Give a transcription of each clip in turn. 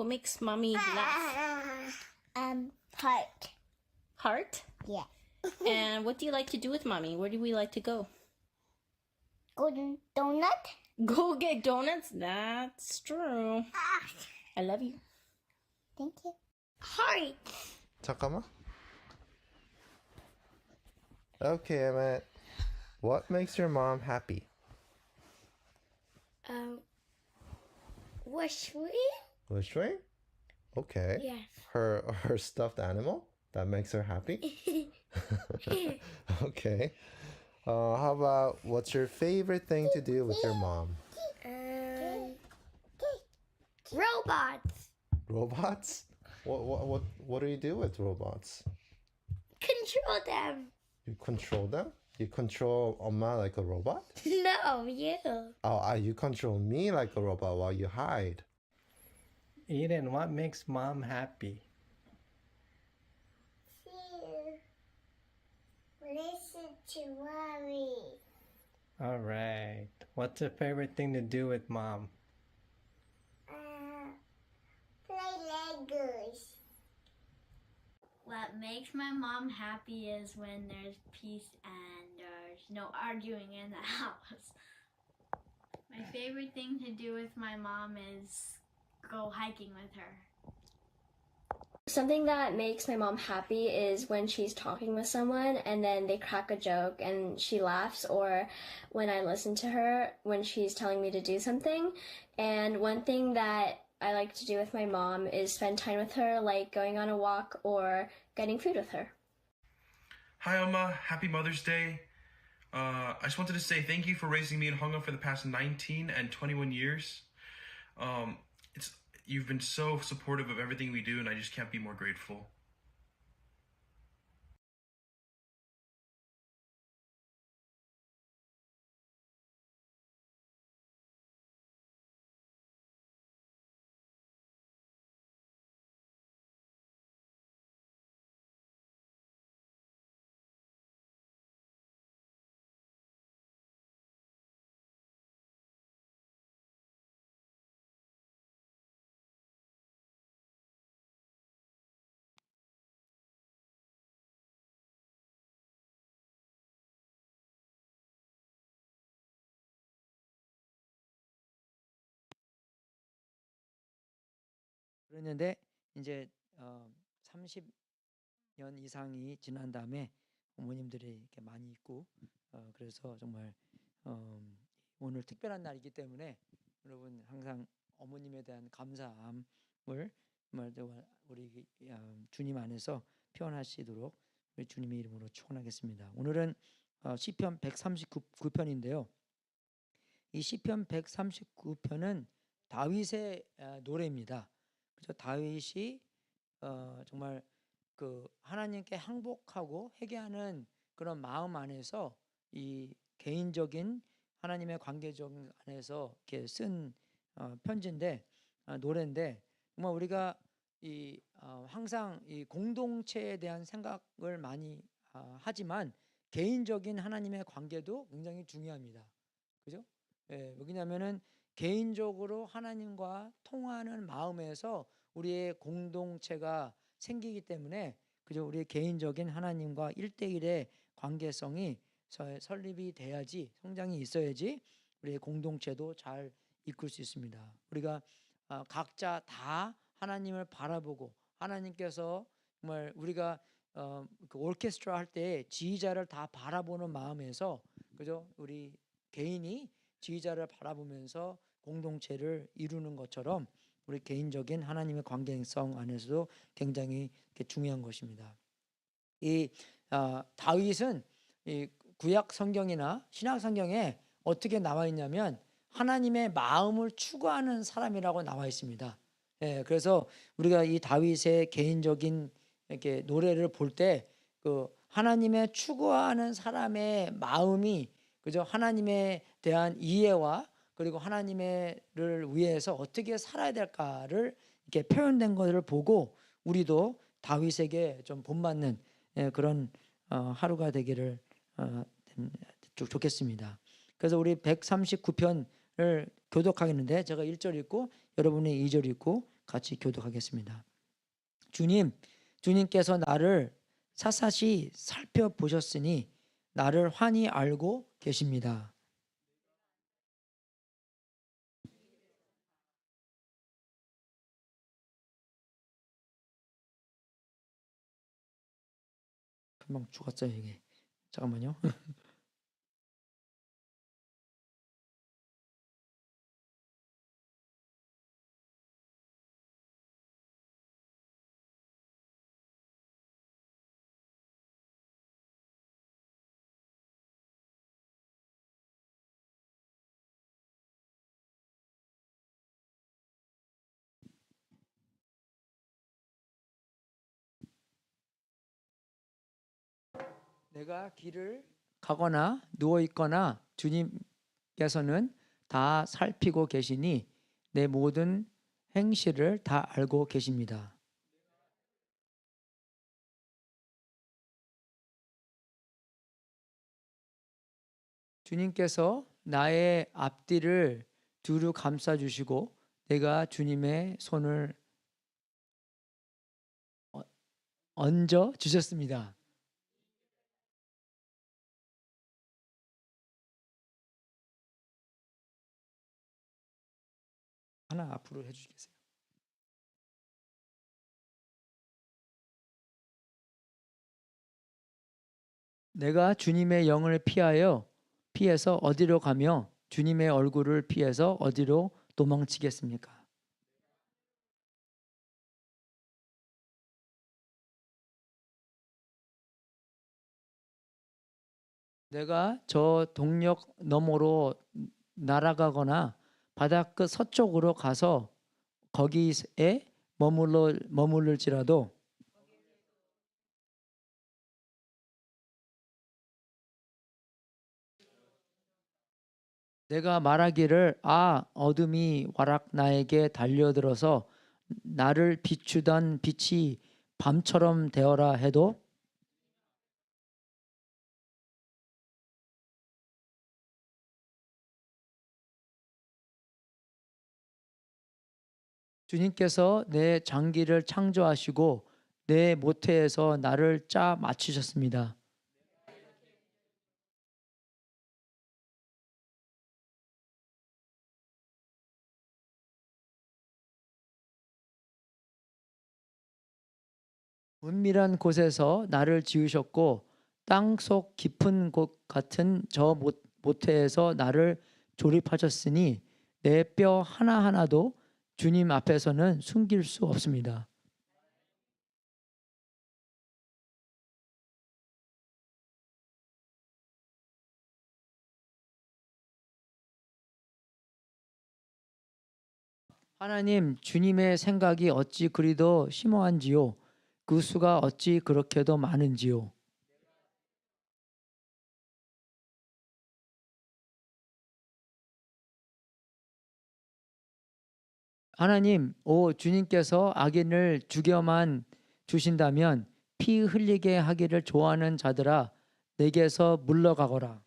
What makes mommy laugh? Heart. Heart? Yeah. And what do you like to do with mommy? Where do we like to go? Golden donut. Go get donuts? That's true. I love you. Thank you. Heart. 잠깐만. Okay, Emmett. What makes your mom happy? Whistling. Whistling? Okay. Yes. Her stuffed animal? That makes her happy? Okay. How about what's your favorite thing to do with your mom? Robots. Robots? What do you do with robots? Control them. You control them? You control 엄마 like a robot? No, you. Oh, you control me like a robot while you hide. Eden, what makes mom happy? Listen to mommy. All right. What's your favorite thing to do with mom? Play Legos. What makes my mom happy is when there's peace and there's no arguing in the house. My favorite thing to do with my mom is go hiking with her. Something that makes my mom happy is when she's talking with someone and then they crack a joke and she laughs, or when I listen to her when she's telling me to do something. And one thing that I like to do with my mom is spend time with her, like going on a walk or getting food with her. Hi, Alma. Happy Mother's Day. I just wanted to say thank you for raising me in Hongkong for the past 19 and 21 years. You've been so supportive of everything we do, and I just can't be more grateful. 그랬는데 이제 30년 이상이 지난 다음에 어머님들이 이렇게 많이 있고 그래서 정말 오늘 특별한 날이기 때문에 여러분 항상 어머님에 대한 감사함을 정말 우리 주님 안에서 표현하시도록 우리 주님의 이름으로 축원하겠습니다. 오늘은 시편 139편인데요. 이 시편 139편은 다윗의 노래입니다. 그래서 다윗이 정말 그 하나님께 항복하고 회개하는 그런 마음 안에서 이 개인적인 하나님의 관계적 안에서 이렇게 쓴 편지인데 노래인데 정말 우리가 항상 이 공동체에 대한 생각을 많이 하지만 개인적인 하나님의 관계도 굉장히 중요합니다. 그죠? 예, 왜냐하면은 개인적으로 하나님과 통하는 마음에서 우리의 공동체가 생기기 때문에 그죠? 우리의 개인적인 하나님과 1대1의 관계성이 설립이 돼야지, 성장이 있어야지 우리의 공동체도 잘 이끌 수 있습니다. 우리가 각자 다 하나님을 바라보고 하나님께서 정말 우리가 그 오케스트라 할 때 지휘자를 다 바라보는 마음에서 그죠? 우리 개인이 지휘자를 바라보면서 공동체를 이루는 것처럼 우리 개인적인 하나님의 관계성 안에서도 굉장히 중요한 것입니다. 이 다윗은 이 구약 성경이나 신약 성경에 어떻게 나와 있냐면 하나님의 마음을 추구하는 사람이라고 나와 있습니다. 예, 그래서 우리가 이 다윗의 개인적인 이렇게 노래를 볼 때 그 하나님의 추구하는 사람의 마음이 그죠? 하나님에 대한 이해와 그리고 하나님을 위해서 어떻게 살아야 될까를 이렇게 표현된 것을 보고 우리도 다윗에게 좀 본받는 그런 하루가 되기를 좋겠습니다. 그래서 우리 139편을 교독하겠는데 제가 1절 읽고 여러분이 2절 읽고 같이 교독하겠습니다. 주님께서 나를 샅샅이 살펴보셨으니 나를 환히 알고 계십니다. 금방 죽었어요 이게. 잠깐만요. 내가 길을 가거나 누워 있거나 주님께서는 다 살피고 계시니 내 모든 행실을 다 알고 계십니다. 주님께서 나의 앞뒤를 두루 감싸 주시고 내가 주님의 손을 얹어 주셨습니다. 하나 앞으로 해주시겠어요? 내가 주님의 영을 피해서 어디로 가며 주님의 얼굴을 피해서 어디로 도망치겠습니까? 내가 저 동력 너머로 날아가거나 바닷끝 서쪽으로 가서 거기에 머무를지라도 내가 말하기를 어둠이 와락 나에게 달려들어서 나를 비추던 빛이 밤처럼 되어라 해도 주님께서 내 장기를 창조하시고 내 모태에서 나를 짜 맞추셨습니다. 은밀한 곳에서 나를 지으셨고 땅속 깊은 곳 같은 저 모태에서 나를 조립하셨으니 내 뼈 하나하나도 주님 앞에서는 숨길 수 없습니다. 하나님, 주님의 생각이 어찌 그리도 심오한지요. 그 수가 어찌 그렇게도 많은지요. 하나님, 주님께서 악인을 죽여만 주신다면 피 흘리게 하기를 좋아하는 자들아 내게서 물러가거라.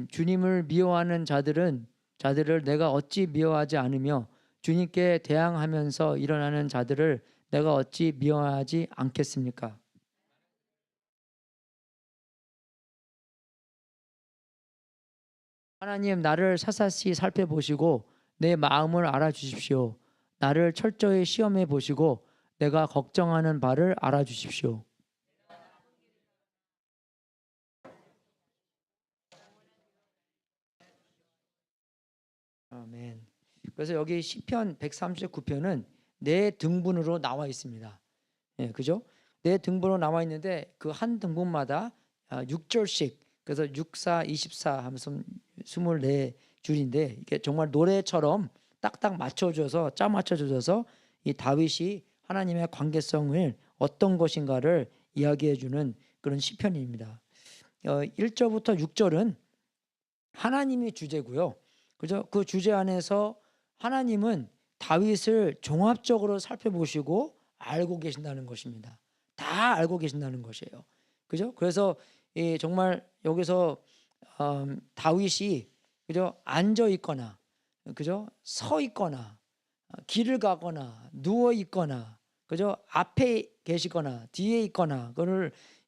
주님을 미워하는 자들을 내가 어찌 미워하지 않으며 주님께 대항하면서 일어나는 자들을 내가 어찌 미워하지 않겠습니까? 하나님, 나를 샅샅이 살펴보시고 내 마음을 알아주십시오. 나를 철저히 시험해 보시고 내가 걱정하는 바를 알아주십시오. 아멘. 그래서 여기 시편 139편은 네 등분으로 나와 있습니다. 예, 그죠? 네 등분으로 나와 있는데 그 한 등분마다 6절씩 그래서 6, 4, 24 하면서 24줄인데 이게 정말 노래처럼 딱딱 맞춰줘서 짜 맞춰줘서 이 다윗이 하나님의 관계성을 어떤 것인가를 이야기해주는 그런 시편입니다. 1절부터 6절은 하나님이 주제고요. 그죠? 그 주제 안에서 하나님은 다윗을 종합적으로 살펴보시고 알고 계신다는 것입니다. 다 알고 계신다는 것이에요. 그죠? 그래서 정말 여기서 다윗이 그죠? 앉아 있거나 그죠? 서 있거나 길을 가거나 누워 있거나 그죠? 앞에 계시거나 뒤에 있거나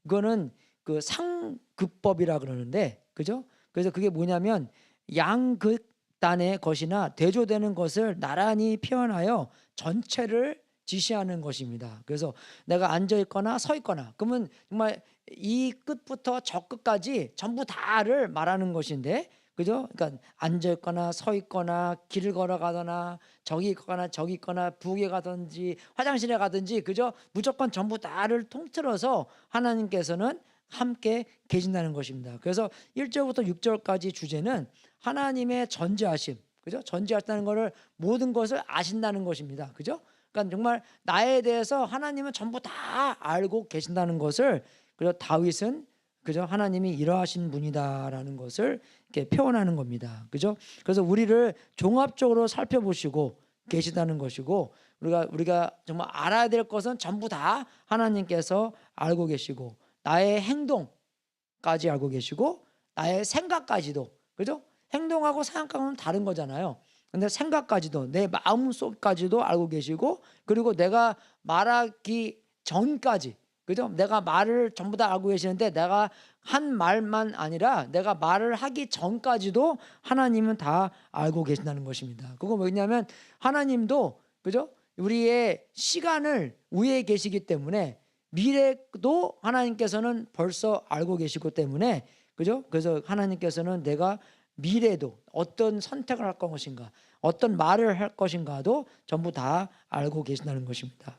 이거는 그 상급법이라 그러는데 그죠? 그래서 그게 뭐냐면 양극단의 것이나 대조되는 것을 나란히 표현하여 전체를 지시하는 것입니다. 그래서 내가 앉아 있거나 서 있거나 그러면 정말 이 끝부터 저 끝까지 전부 다를 말하는 것인데 그죠? 그러니까 앉아 있거나 서 있거나 길을 걸어가거나 저기 있거나 저기 있거나 부엌에 가든지 화장실에 가든지 그죠? 무조건 전부 다를 통틀어서 하나님께서는 함께 계신다는 것입니다. 그래서 1절부터 6절까지 주제는 하나님의 전지하심. 그죠? 전지하다는 것을 모든 것을 아신다는 것입니다. 그죠? 그러니까 정말 나에 대해서 하나님은 전부 다 알고 계신다는 것을 그래서 다윗은 그죠? 하나님이 이러하신 분이다라는 것을 이렇게 표현하는 겁니다. 그죠? 그래서 우리를 종합적으로 살펴보시고 계시다는 것이고 우리가 정말 알아야 될 것은 전부 다 하나님께서 알고 계시고 나의 행동까지 알고 계시고 나의 생각까지도 그죠? 행동하고 생각하고는 다른 거잖아요. 근데 생각까지도 내 마음속까지도 알고 계시고 그리고 내가 말하기 전까지 그죠? 내가 말을 전부 다 알고 계시는데 내가 한 말만 아니라 내가 말을 하기 전까지도 하나님은 다 알고 계신다는 것입니다. 그거 뭐냐면 하나님도 그죠? 우리의 시간을 위에 계시기 때문에 미래도 하나님께서는 벌써 알고 계시고 때문에 그죠? 그래서 하나님께서는 내가 미래도 어떤 선택을 할 것인가 어떤 말을 할 것인가도 전부 다 알고 계신다는 것입니다.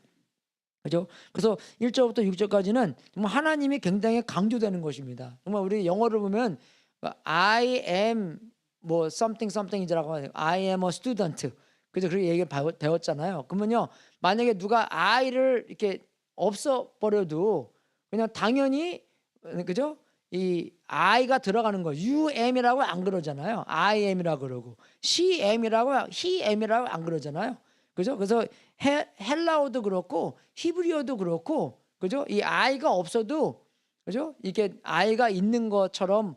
그죠? 그래서 1절부터 6절까지는 정말 하나님이 굉장히 강조되는 것입니다. 정말 우리 영어를 보면 I am 뭐 something something이라고 하요. I am a student. 그죠? 그렇게 얘기를 배웠잖아요. 그러면요, 만약에 누가 I를 이렇게 없어 버려도 그냥 당연히 그죠? 이 I가 들어가는 거예요. You am이라고 안 그러잖아요. I am이라고 그러고 she am이라고 he am이라고 안 그러잖아요. 그죠? 그래서 헬라어도 그렇고 히브리어도 그렇고 그죠? 이 I가 없어도 그죠? 이게 I가 있는 것처럼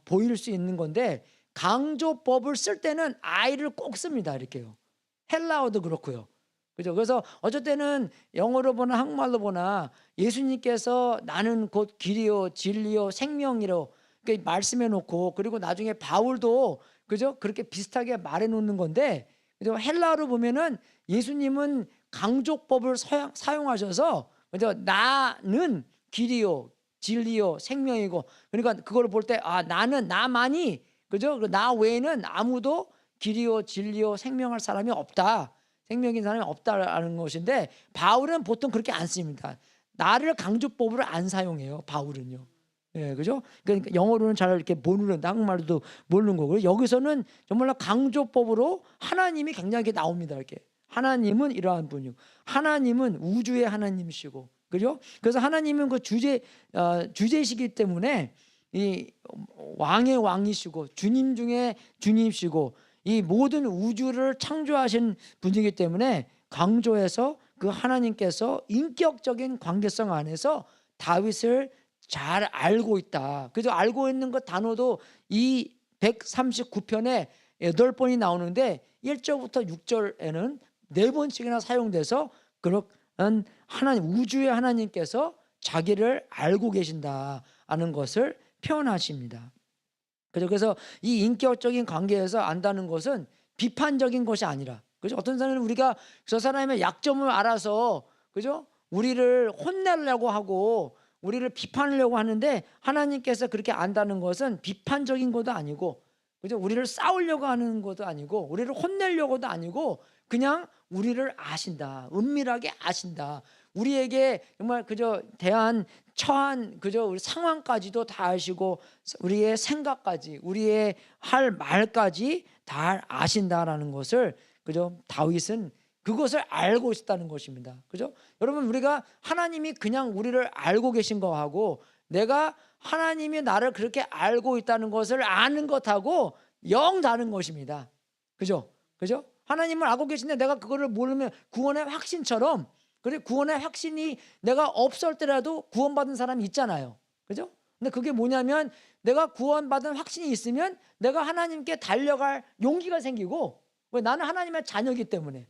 보일 수 있는 건데 강조법을 쓸 때는 I를 꼭 씁니다. 이렇게요. 헬라어도 그렇고요. 그죠? 그래서 어쩔 때는 영어로 보나 한국말로 보나 예수님께서 나는 곧 길이요 진리요 생명이로 말씀해 놓고 그리고 나중에 바울도 그죠? 그렇게 비슷하게 말해 놓는 건데 그죠? 헬라어로 보면은 예수님은 강조법을 사용하셔서 그죠? 나는 길이요 진리요 생명이고 그러니까 그걸 볼 때 나는 나만이 그죠? 나 외에는 아무도 길이요 진리요 생명할 사람이 없다. 생명인 사람이 없다라는 것인데 바울은 보통 그렇게 안 씁니다. 나를 강조법으로 안 사용해요. 바울은요. 예, 그죠? 그러니까 영어로는 잘 이렇게 모르는데 한국말도 모르는 거고 여기서는 정말로 강조법으로 하나님이 굉장히 나옵니다. 이렇게 하나님은 이러한 분이고 하나님은 우주의 하나님이시고 그죠? 그래서 하나님은 그 주제시기 때문에 이 왕의 왕이시고 주님 중에 주님이시고 이 모든 우주를 창조하신 분이기 때문에 강조해서 그 하나님께서 인격적인 관계성 안에서 다윗을 잘 알고 있다. 그래서 알고 있는 그 단어도 이 139편에 8번이 나오는데 1절부터 6절에는 4번씩이나 사용돼서 그런 하나님 우주의 하나님께서 자기를 알고 계신다는 것을 표현하십니다. 그래서 이 인격적인 관계에서 안다는 것은 비판적인 것이 아니라 그죠? 어떤 사람은 우리가 저 사람의 약점을 알아서 그죠? 우리를 혼내려고 하고 우리를 비판하려고 하는데 하나님께서 그렇게 안다는 것은 비판적인 것도 아니고 그죠? 우리를 싸우려고 하는 것도 아니고 우리를 혼내려고도 아니고 그냥 우리를 아신다. 은밀하게 아신다. 우리에게 정말 그저 처한 그저 우리 상황까지도 다 아시고 우리의 생각까지 우리의 할 말까지 다 아신다라는 것을 그죠? 다윗은 그것을 알고 있었다는 것입니다. 그죠? 여러분 우리가 하나님이 그냥 우리를 알고 계신 거하고 내가 하나님이 나를 그렇게 알고 있다는 것을 아는 것하고 영 다른 것입니다. 그죠? 그죠? 하나님을 알고 계신데 내가 그거를 모르면 구원의 확신처럼 그래 구원의 확신이 내가 없을 때라도 구원받은 사람이 있잖아요. 그죠? 근데 그게 뭐냐면 내가 구원받은 확신이 있으면 내가 하나님께 달려갈 용기가 생기고, 왜? 나는 하나님의 자녀이기 때문에.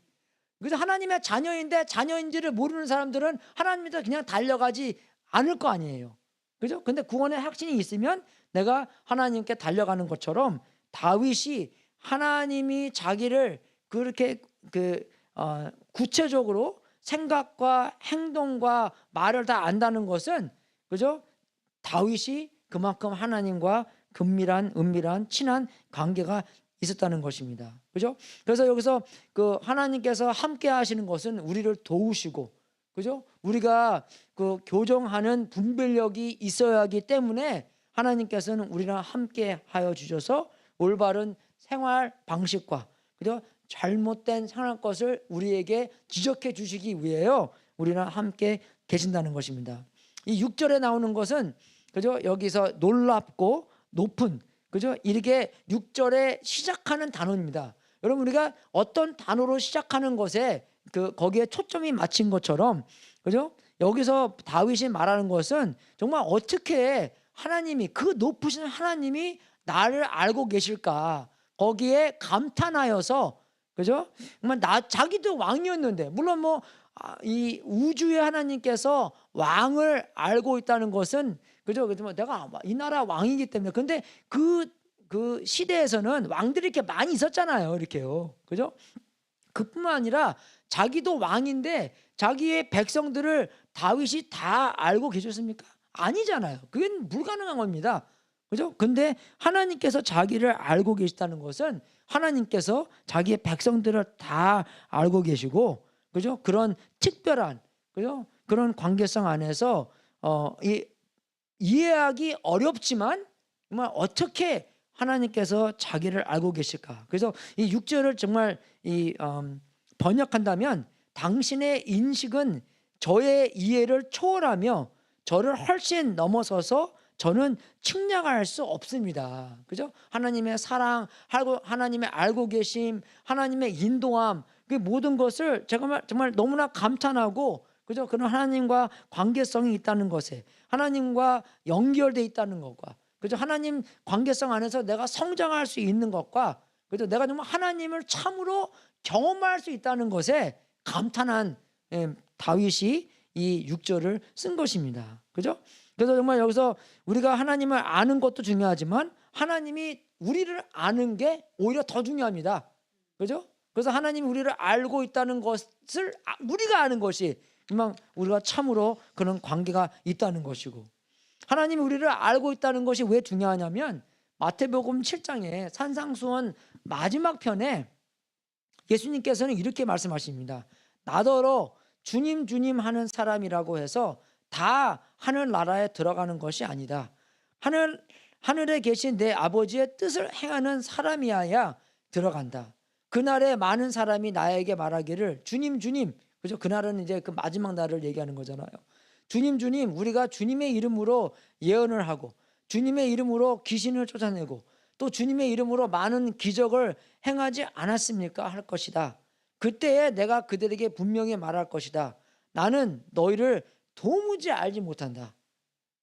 그래서 하나님의 자녀인데 자녀인지를 모르는 사람들은 하나님한테 그냥 달려가지 않을 거 아니에요. 그죠? 근데 구원의 확신이 있으면 내가 하나님께 달려가는 것처럼 다윗이 하나님이 자기를 그렇게 구체적으로 생각과 행동과 말을 다 안다는 것은, 그죠? 다윗이 그만큼 하나님과 은밀한 친한 관계가 있었다는 것입니다. 그죠? 그래서 여기서 그 하나님께서 함께 하시는 것은 우리를 도우시고, 그죠? 우리가 그 교정하는 분별력이 있어야 하기 때문에 하나님께서는 우리랑 함께 하여 주셔서 올바른 생활 방식과, 그죠? 잘못된 생활 것을 우리에게 지적해 주시기 위해요. 우리랑 함께 계신다는 것입니다. 이 6절에 나오는 것은, 그죠? 여기서 놀랍고 높은, 그죠? 이렇게 6절에 시작하는 단어입니다. 여러분, 우리가 어떤 단어로 시작하는 것에 거기에 초점이 맞춘 것처럼, 그죠? 여기서 다윗이 말하는 것은 정말 어떻게 하나님이, 그 높으신 하나님이 나를 알고 계실까, 거기에 감탄하여서, 그죠? 정말 자기도 왕이었는데, 물론 이 우주의 하나님께서 왕을 알고 있다는 것은, 그죠? 내가 이 나라 왕이기 때문에. 근데 그 시대에서는 왕들이 이렇게 많이 있었잖아요. 이렇게요. 그죠? 그뿐만 아니라 자기도 왕인데 자기의 백성들을 다윗이 다 알고 계셨습니까? 아니잖아요. 그건 불가능한 겁니다. 그죠? 근데 하나님께서 자기를 알고 계시다는 것은 하나님께서 자기의 백성들을 다 알고 계시고, 그죠? 그런 특별한, 그죠? 그런 관계성 안에서 이해하기 어렵지만 정말 어떻게 하나님께서 자기를 알고 계실까? 그래서 이 6절을 정말 번역한다면, 당신의 인식은 저의 이해를 초월하며 저를 훨씬 넘어서서 저는 측량할 수 없습니다. 그죠? 하나님의 사랑, 하나님의 알고 계심, 하나님의 인도함, 그 모든 것을 제가 정말 너무나 감탄하고, 그죠? 그런 하나님과 관계성이 있다는 것에, 하나님과 연결되어 있다는 것과, 그죠? 하나님 관계성 안에서 내가 성장할 수 있는 것과, 그죠? 내가 정말 하나님을 참으로 경험할 수 있다는 것에 감탄한 다윗이 이 6절을 쓴 것입니다. 그죠? 그래서 정말 여기서 우리가 하나님을 아는 것도 중요하지만 하나님이 우리를 아는 게 오히려 더 중요합니다. 그죠? 그래서 하나님이 우리를 알고 있다는 것을 우리가 아는 것이 그냥 우리가 참으로 그런 관계가 있다는 것이고, 하나님이 우리를 알고 있다는 것이 왜 중요하냐면, 마태복음 7장에 산상수훈 마지막 편에 예수님께서는 이렇게 말씀하십니다. 나더러 주님 주님 하는 사람이라고 해서 다 하늘나라에 들어가는 것이 아니다. 하늘에 계신 내 아버지의 뜻을 행하는 사람이야야 들어간다. 그날에 많은 사람이 나에게 말하기를 주님 주님, 그죠? 그날은 이제 그 마지막 날을 얘기하는 거잖아요. 주님 주님, 우리가 주님의 이름으로 예언을 하고 주님의 이름으로 귀신을 쫓아내고 또 주님의 이름으로 많은 기적을 행하지 않았습니까? 할 것이다. 그때에 내가 그들에게 분명히 말할 것이다. 나는 너희를 도무지 알지 못한다.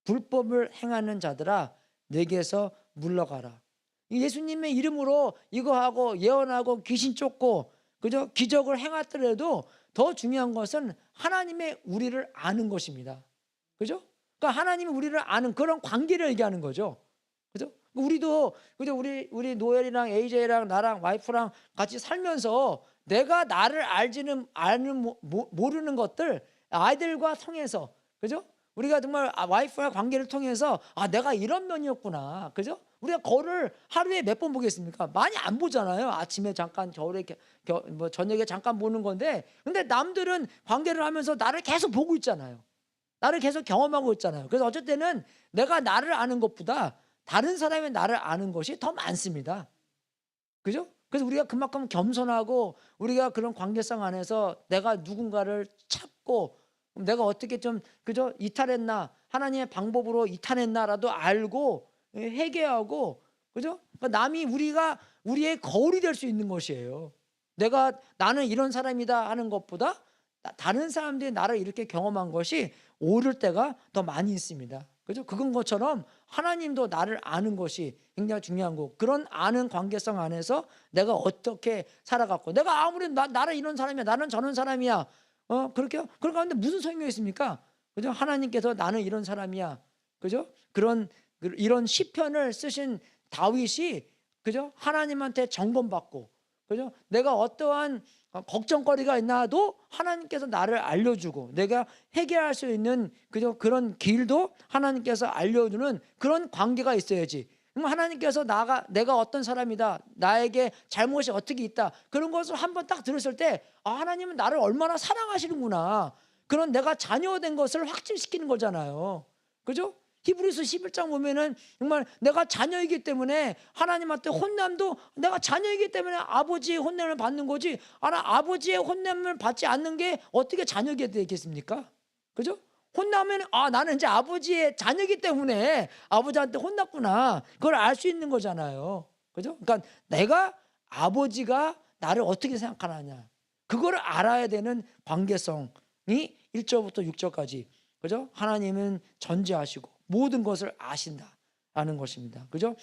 불법을 행하는 자들아, 내게서 물러가라. 예수님의 이름으로 이거 하고 예언하고 귀신 쫓고, 그죠? 기적을 행하더라도 더 중요한 것은 하나님의 우리를 아는 것입니다. 그죠? 그러니까 하나님이 우리를 아는 그런 관계를 얘기하는 거죠. 그죠? 우리도, 그죠? 우리 노엘이랑 AJ랑 나랑 와이프랑 같이 살면서 내가 나를 모르는 것들 아이들과 통해서, 그죠? 우리가 정말 와이프와 관계를 통해서 내가 이런 면이었구나. 그죠? 우리가 거를 하루에 몇 번 보겠습니까? 많이 안 보잖아요. 아침에 잠깐, 겨울에 저녁에 잠깐 보는 건데, 근데 남들은 관계를 하면서 나를 계속 보고 있잖아요. 나를 계속 경험하고 있잖아요. 그래서 어쩔 때는 내가 나를 아는 것보다 다른 사람이 나를 아는 것이 더 많습니다. 그죠? 그래서 우리가 그만큼 겸손하고 우리가 그런 관계성 안에서 내가 누군가를 찾고 내가 어떻게 좀, 그죠? 이탈했나, 하나님의 방법으로 이탈했나라도 알고 회개하고, 그죠? 그러니까 우리의 거울이 될 수 있는 것이에요. 나는 이런 사람이다 하는 것보다 다른 사람들이 나를 이렇게 경험한 것이 오를 때가 더 많이 있습니다. 그죠? 그건 것처럼 하나님도 나를 아는 것이 굉장히 중요한 거고, 그런 아는 관계성 안에서 내가 어떻게 살아갔고, 내가 아무리 나는 이런 사람이야, 나는 저런 사람이야, 그렇게 그런 가운데 무슨 소용이 있습니까? 그죠? 하나님께서 나는 이런 사람이야, 그죠? 이런 시편을 쓰신 다윗이, 그죠? 하나님한테 점검받고, 그죠? 내가 어떠한 걱정거리가 있나도 하나님께서 나를 알려주고, 내가 해결할 수 있는, 그죠? 그런 길도 하나님께서 알려주는 그런 관계가 있어야지. 그럼 하나님께서 내가 어떤 사람이다, 나에게 잘못이 어떻게 있다, 그런 것을 한번 딱 들었을 때, 하나님은 나를 얼마나 사랑하시는구나, 그런 내가 자녀된 것을 확증시키는 거잖아요. 그죠? 히브리서 11장 보면은 정말 내가 자녀이기 때문에 하나님한테 혼남도, 내가 자녀이기 때문에 아버지의 혼냄을 받는 거지, 아버지의 혼냄을 받지 않는 게 어떻게 자녀가 되겠습니까? 그죠? 혼나면 나는 이제 아버지의 자녀이기 때문에 아버지한테 혼났구나, 그걸 알 수 있는 거잖아요. 그죠? 그러니까 내가 아버지가 나를 어떻게 생각하느냐, 그거를 알아야 되는 관계성이 1절부터 6절까지, 그죠? 하나님은 전지하시고 모든 것을 아신다라는 것입니다. 그죠?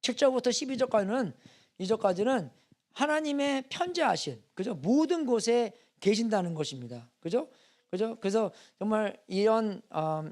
7절부터 12절까지는 하나님의 편재하신, 그죠? 모든 곳에 계신다는 것입니다. 그죠? 그래서 정말 이런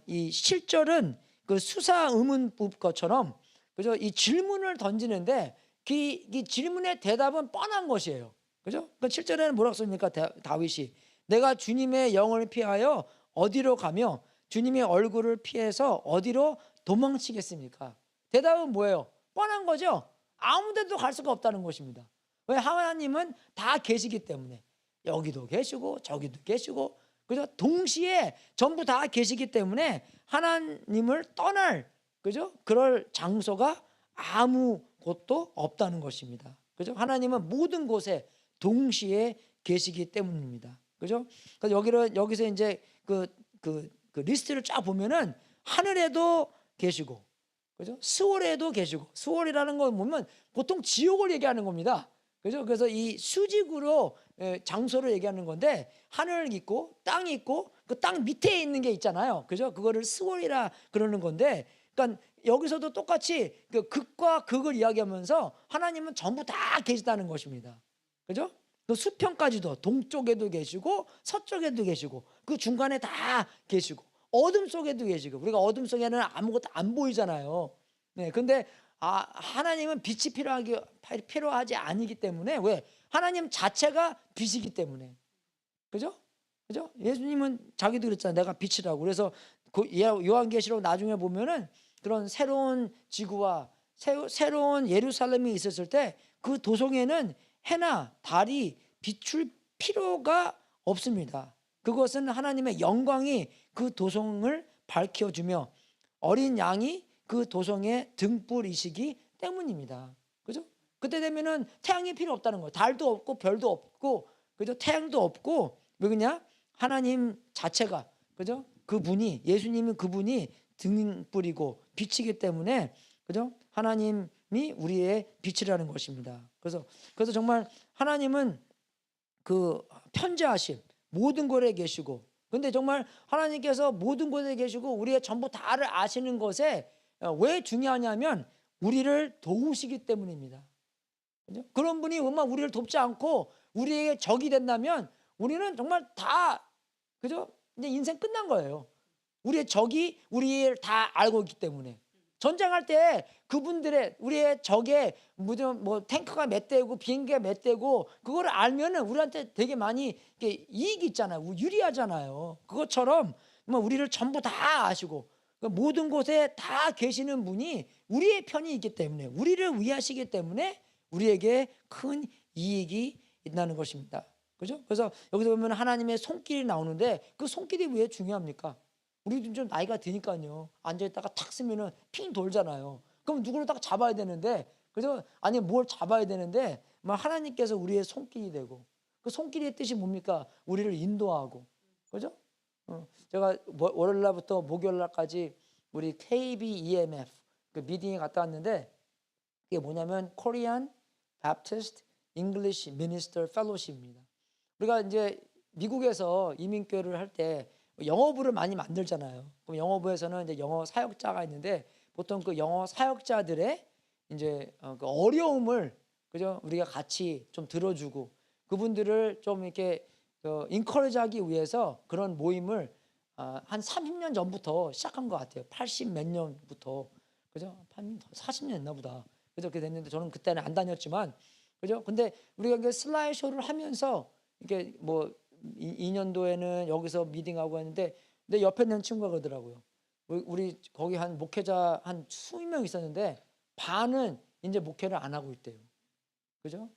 이 실절은 그 수사 의문법 것처럼, 그죠? 이 질문을 던지는데 이 질문의 대답은 뻔한 것이에요. 그죠? 그 7절에는 뭐라고 씁니까? 다윗이 내가 주님의 영을 피하여 어디로 가며 주님의 얼굴을 피해서 어디로 도망치겠습니까? 대답은 뭐예요? 뻔한 거죠. 아무 데도 갈 수가 없다는 것입니다. 왜? 하나님은 다 계시기 때문에. 여기도 계시고 저기도 계시고, 그죠? 동시에 전부 다 계시기 때문에 하나님을 떠날, 그죠? 그럴 장소가 아무 곳도 없다는 것입니다. 그죠? 하나님은 모든 곳에 동시에 계시기 때문입니다. 그죠? 그래서 여기서 이제 그 리스트를 쫙 보면은 하늘에도 계시고, 그죠? 스월에도 계시고, 스월이라는 거 보면 보통 지옥을 얘기하는 겁니다. 그죠? 그래서 이 수직으로 장소를 얘기하는 건데, 하늘 있고 땅이 있고 그 땅 밑에 있는 게 있잖아요. 그죠? 그거를 스월이라 그러는 건데, 그러니까 여기서도 똑같이 그 극과 극을 이야기하면서 하나님은 전부 다 계시다는 것입니다. 그죠? 그 수평까지도 동쪽에도 계시고 서쪽에도 계시고 그 중간에 다 계시고 어둠 속에도 계시고, 우리가 어둠 속에는 아무것도 안 보이잖아요. 네, 근데 하나님은 빛이 필요하지 아니기 때문에, 왜? 하나님 자체가 빛이기 때문에. 그죠? 예수님은 자기도 그랬잖아요. 내가 빛이라고. 그래서 요한계시록 나중에 보면은 그런 새로운 지구와 새로운 예루살렘이 있었을 때 그 도성에는 해나 달이 비출 필요가 없습니다. 그것은 하나님의 영광이 그 도성을 밝혀주며 어린 양이 그 도성의 등불이시기 때문입니다. 그죠? 그때 되면은 태양이 필요 없다는 거예요. 달도 없고 별도 없고, 그죠? 태양도 없고, 왜 그냥 하나님 자체가, 그죠? 그분이, 예수님은 그분이 등불이고 빛이기 때문에, 그죠? 하나님이 우리의 빛이라는 것입니다. 그래서 정말 하나님은 그 편재하심, 모든 곳에 계시고, 근데 정말 하나님께서 모든 곳에 계시고 우리의 전부 다를 아시는 것에 왜 중요하냐면 우리를 도우시기 때문입니다. 그죠? 그런 분이 정말 우리를 돕지 않고 우리에게 적이 된다면 우리는 정말 다, 그죠? 이제 인생 끝난 거예요. 우리의 적이 우리를 다 알고 있기 때문에. 전쟁할 때 그분들의, 우리의 적의 뭐 탱크가 몇 대고 비행기가 몇 대고 그거를 알면은 우리한테 되게 많이 이익이 있잖아요. 유리하잖아요. 그것처럼 뭐 우리를 전부 다 아시고 모든 곳에 다 계시는 분이 우리의 편이 있기 때문에, 우리를 위하시기 때문에 우리에게 큰 이익이 있다는 것입니다. 그죠? 그래서 여기서 보면 하나님의 손길이 나오는데, 그 손길이 왜 중요합니까? 우리도 좀 나이가 드니까요. 앉아있다가 탁 쓰면은 핑 돌잖아요. 그럼 누구를 딱 잡아야 되는데, 그죠? 아니, 뭘 잡아야 되는데, 하나님께서 우리의 손길이 되고, 그 손길의 뜻이 뭡니까? 우리를 인도하고, 그죠? 제가 월요일 날부터 목요일 날까지 우리 KBEMF 그 미팅에 갔다 왔는데, 이게 뭐냐면 Korean Baptist English Minister Fellowship입니다. 우리가 이제 미국에서 이민교회를 할 때 영어부를 많이 만들잖아요. 그럼 영어부에서는 이제 영어 사역자가 있는데 보통 그 영어 사역자들의 이제 그 어려움을 그죠? 우리가 같이 좀 들어주고 그분들을 좀 이렇게 인커리지하기 위해서 그런 모임을 한 30년 전부터 시작한 것 같아요. 80 몇 년부터 그죠? 40년 했나 보다. 그죠? 그렇게 됐는데 저는 그때는 안 다녔지만 그죠? 근데 우리가 그 슬라이드쇼를 하면서 이게 뭐 2년도에는 여기서 미팅하고 했는데 내 옆에 있는 친구가 그러더라고요. 우리 거기 한 목회자 한 20명 있었는데 반은 이제 목회를 안 하고 있대요. 그죠?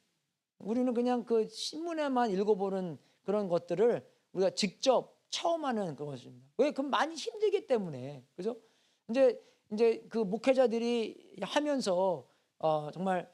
우리는 그냥 그 신문에만 읽어보는 그런 것들을 우리가 직접 체험하는 것입니다. 왜? 그럼 많이 힘들기 때문에. 그죠? 이제 그 목회자들이 하면서 정말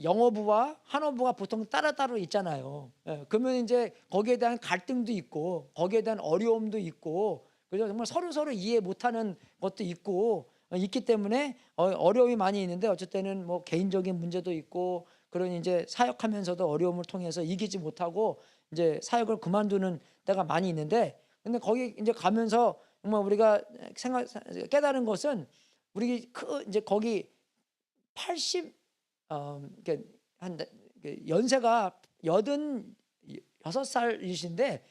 영어부와 한어부가 보통 따로따로 있잖아요. 예, 그러면 이제 거기에 대한 갈등도 있고 거기에 대한 어려움도 있고 그죠? 정말 서로 이해 못하는 것도 있고 있기 때문에 어려움이 많이 있는데 어쨌든 뭐 개인적인 문제도 있고 그런 이제 사역하면서도 어려움을 통해서 이기지 못하고 이제 사역을 그만두는 때가 많이 있는데 근데 거기 이제 가면서 정말 우리가 깨달은 것은 우리 이제 거기 80 한 연세가 86살이신데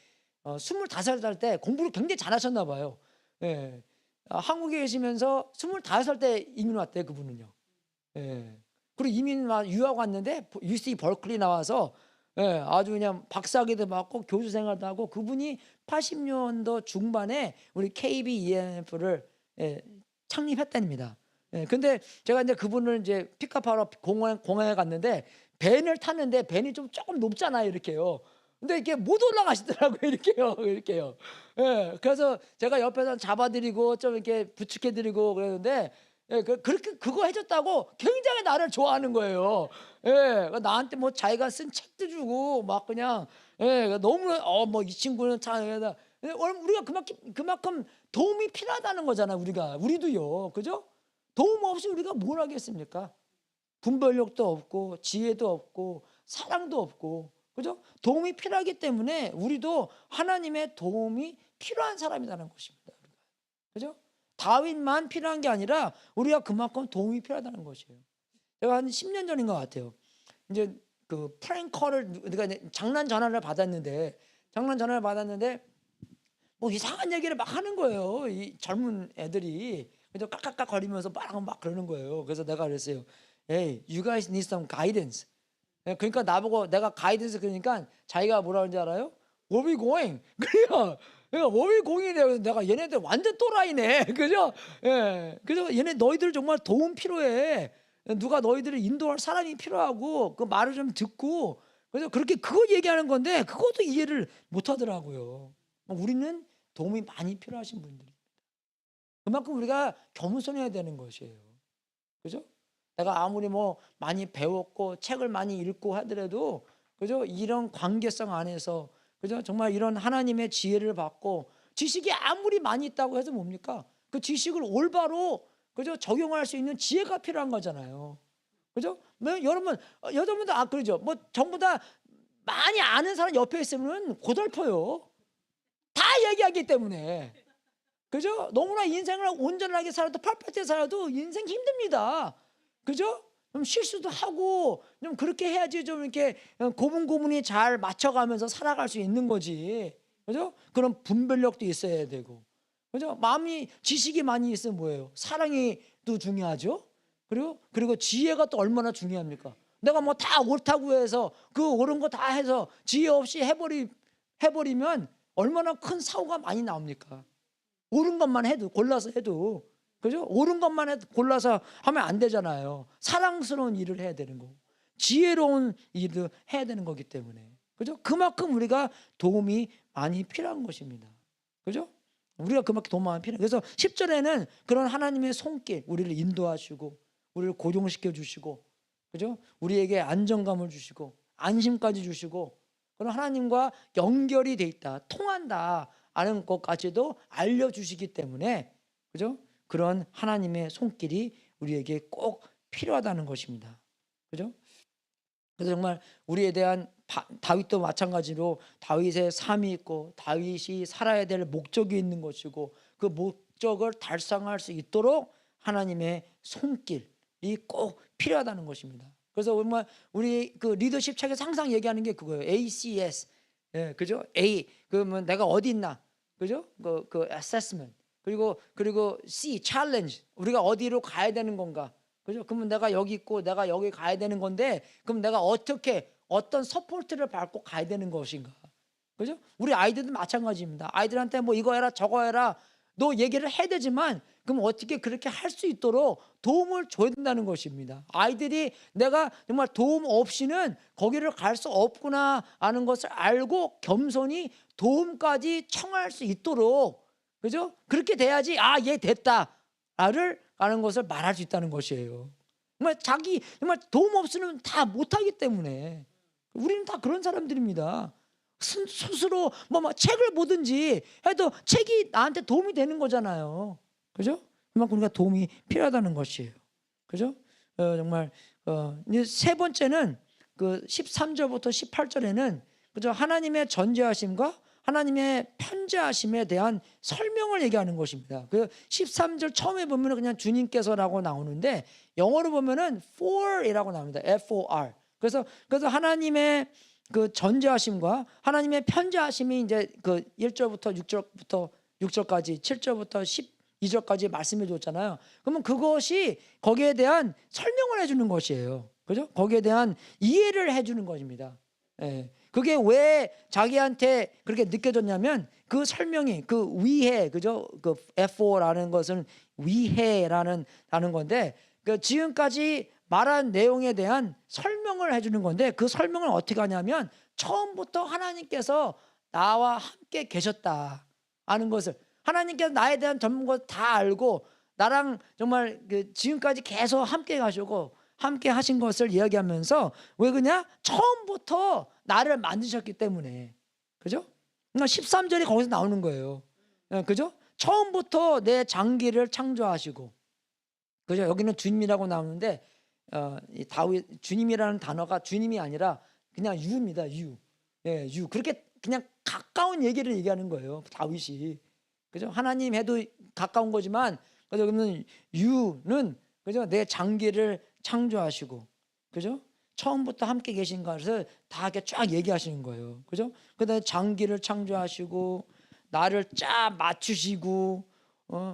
25살 때 공부를 굉장히 잘하셨나 봐요. 예. 한국에 계시면서 25살 때 이민 왔대요, 그분은요. 예. 그리고 이민 유학 왔는데 UC 벌클리 나와서 예, 아주 그냥 박사학위도 받고 교수 생활도 하고 그분이 80년도 중반에 우리 KBEMF를 창립했답니다. 예, 근데 제가 이제 그분을 이제 픽업하러 공항에 갔는데 밴을 탔는데 밴이 조금 높잖아요, 이렇게요. 근데 이렇게 못 올라가시더라고요, 이렇게요. 예, 그래서 제가 옆에서 잡아드리고 좀 이렇게 부축해드리고 그랬는데 예, 그렇게 그거 해줬다고 굉장히 나를 좋아하는 거예요. 예, 나한테 뭐 자기가 쓴 책도 주고 막 그냥 너무 뭐 이 친구는 참 우리가 그만큼 도움이 필요하다는 거잖아, 우리도요, 그죠? 도움 없이 우리가 뭘 하겠습니까? 분별력도 없고 지혜도 없고 사랑도 없고 그죠? 도움이 필요하기 때문에 우리도 하나님의 도움이 필요한 사람이라는 것입니다. 그죠? 다윗만 필요한 게 아니라 우리가 그만큼 도움이 필요하다는 것이에요. 제가 한 10년 전인 것 같아요. 이제 그 프랭커를 우리가 장난 전화를 받았는데 뭐 이상한 얘기를 막 하는 거예요. 이 젊은 애들이 그래서 깍깍깍 거리면서 막 그러는 거예요. 그래서 내가 그랬어요. Hey, you guys need some guidance. 그러니까 나보고 내가 가이던스 그러니까 자기가 뭐라 그러는지 알아요? Where we going? 그래요. 그러니까 where we going이래요. 그래서 내가 얘네들 완전 또라이네. 그죠? 예. 그래서 얘네 너희들 정말 도움 필요해. 누가 너희들을 인도할 사람이 필요하고 그 말을 좀 듣고 그래서 그렇게 그거 얘기하는 건데 그것도 이해를 못 하더라고요. 우리는 도움이 많이 필요하신 분들입니다. 그만큼 우리가 겸손해야 되는 것이에요. 그죠? 내가 아무리 뭐 많이 배웠고 책을 많이 읽고 하더라도 그죠? 이런 관계성 안에서 그죠? 정말 이런 하나님의 지혜를 받고 지식이 아무리 많이 있다고 해서 뭡니까? 그 지식을 올바로 그죠? 적용할 수 있는 지혜가 필요한 거잖아요. 그죠? 뭐 여러분도 그러죠. 뭐 전부 다 많이 아는 사람 옆에 있으면 고달퍼요. 다 얘기하기 때문에. 그죠? 너무나 인생을 온전하게 살아도 펄펄하게 살아도 인생 힘듭니다. 그죠? 좀 실수도 하고 좀 그렇게 해야지 좀 이렇게 고분고분히 잘 맞춰가면서 살아갈 수 있는 거지. 그죠? 그런 분별력도 있어야 되고. 그죠? 지식이 많이 있으면 뭐예요? 사랑이 또 중요하죠? 그리고 지혜가 또 얼마나 중요합니까? 내가 뭐 다 옳다고 해서 그 옳은 거 다 해서 지혜 없이 해버리면 얼마나 큰 사고가 많이 나옵니까? 옳은 것만 해도 골라서 해도 그죠? 옳은 것만 해도 골라서 하면 안 되잖아요. 사랑스러운 일을 해야 되는 거고 지혜로운 일을 해야 되는 거기 때문에 그죠? 그만큼 우리가 도움이 많이 필요한 것입니다. 그죠? 우리가 그만큼 도움 많이 필요해. 그래서 10절에는 그런 하나님의 손길 우리를 인도하시고 우리를 고정시켜 주시고 그죠? 우리에게 안정감을 주시고 안심까지 주시고 그런 하나님과 연결이 돼 있다, 통한다 하는 것까지도 알려주시기 때문에 그죠? 그런 하나님의 손길이 우리에게 꼭 필요하다는 것입니다. 그죠? 그래서 정말 우리에 대한 다윗도 마찬가지로 다윗의 삶이 있고 다윗이 살아야 될 목적이 있는 것이고 그 목적을 달성할 수 있도록 하나님의 손길이 꼭 필요하다는 것입니다. 그래서 정말 우리 그 리더십 책에서 항상 얘기하는 게 그거예요. ACS, 예, 그죠? A 그러면 내가 어디 있나, 그죠? 그 assessment 그리고 C challenge 우리가 어디로 가야 되는 건가, 그죠? 그러면 내가 여기 있고 내가 여기 가야 되는 건데 그럼 내가 어떤 서포트를 받고 가야 되는 것인가, 그죠? 우리 아이들도 마찬가지입니다. 아이들한테 뭐 이거 해라 저거 해라 너 얘기를 해야 되지만 그럼 어떻게 그렇게 할 수 있도록 도움을 줘야 된다는 것입니다. 아이들이 내가 정말 도움 없이는 거기를 갈 수 없구나 하는 것을 알고 겸손히 도움까지 청할 수 있도록, 그죠? 그렇게 돼야지 얘 됐다 나를 가는 것을 말할 수 있다는 것이에요. 정말 도움 없이는 다 못하기 때문에 우리는 다 그런 사람들입니다. 스스로 뭐 책을 보든지 해도 책이 나한테 도움이 되는 거잖아요. 그죠? 그만큼 우리가 도움이 필요하다는 것이에요. 그죠? 정말 이제 세 번째는 그 13절부터 18절에는 그죠? 하나님의 전제하심과 하나님의 편재하심에 대한 설명을 얘기하는 것입니다. 그 13절 처음에 보면은 그냥 주님께서라고 나오는데 영어로 보면은 for이라고 나옵니다. F-O-R. 그래서 하나님의 그 전제하심과 하나님의 편재하심이 이제 그 1절부터 6절까지 7절부터 12절까지 말씀해 줬잖아요. 그러면 그것이 거기에 대한 설명을 해주는 것이에요. 그죠? 거기에 대한 이해를 해주는 것입니다. 예. 그게 왜 자기한테 그렇게 느껴졌냐면 그 설명이 그 위해, 그죠? 그 F4라는 것은 위해라는 건데 그 지금까지 말한 내용에 대한 설명을 해주는 건데 그 설명을 어떻게 하냐면 처음부터 하나님께서 나와 함께 계셨다 하는 것을, 하나님께서 나에 대한 전부 것 다 알고 나랑 정말 그 지금까지 계속 함께 가시고 함께 하신 것을 이야기하면서 왜 그냐? 처음부터 나를 만드셨기 때문에. 그죠? 그러니까 13절이 거기서 나오는 거예요. 그죠? 처음부터 내 장기를 창조하시고, 그죠? 여기는 주님이라고 나오는데 다윗 주님이라는 단어가 주님이 아니라 그냥 유입니다. 유. 예, 유. 그렇게 그냥 가까운 얘기를 얘기하는 거예요. 다윗이. 그죠? 하나님 해도 가까운 거지만 그죠? 그러면 유는 그죠? 내 장기를 창조하시고, 그죠? 처음부터 함께 계신 것을 다 이렇게 쫙 얘기하시는 거예요. 그죠? 그다음에 장기를 창조하시고 나를 쫙 맞추시고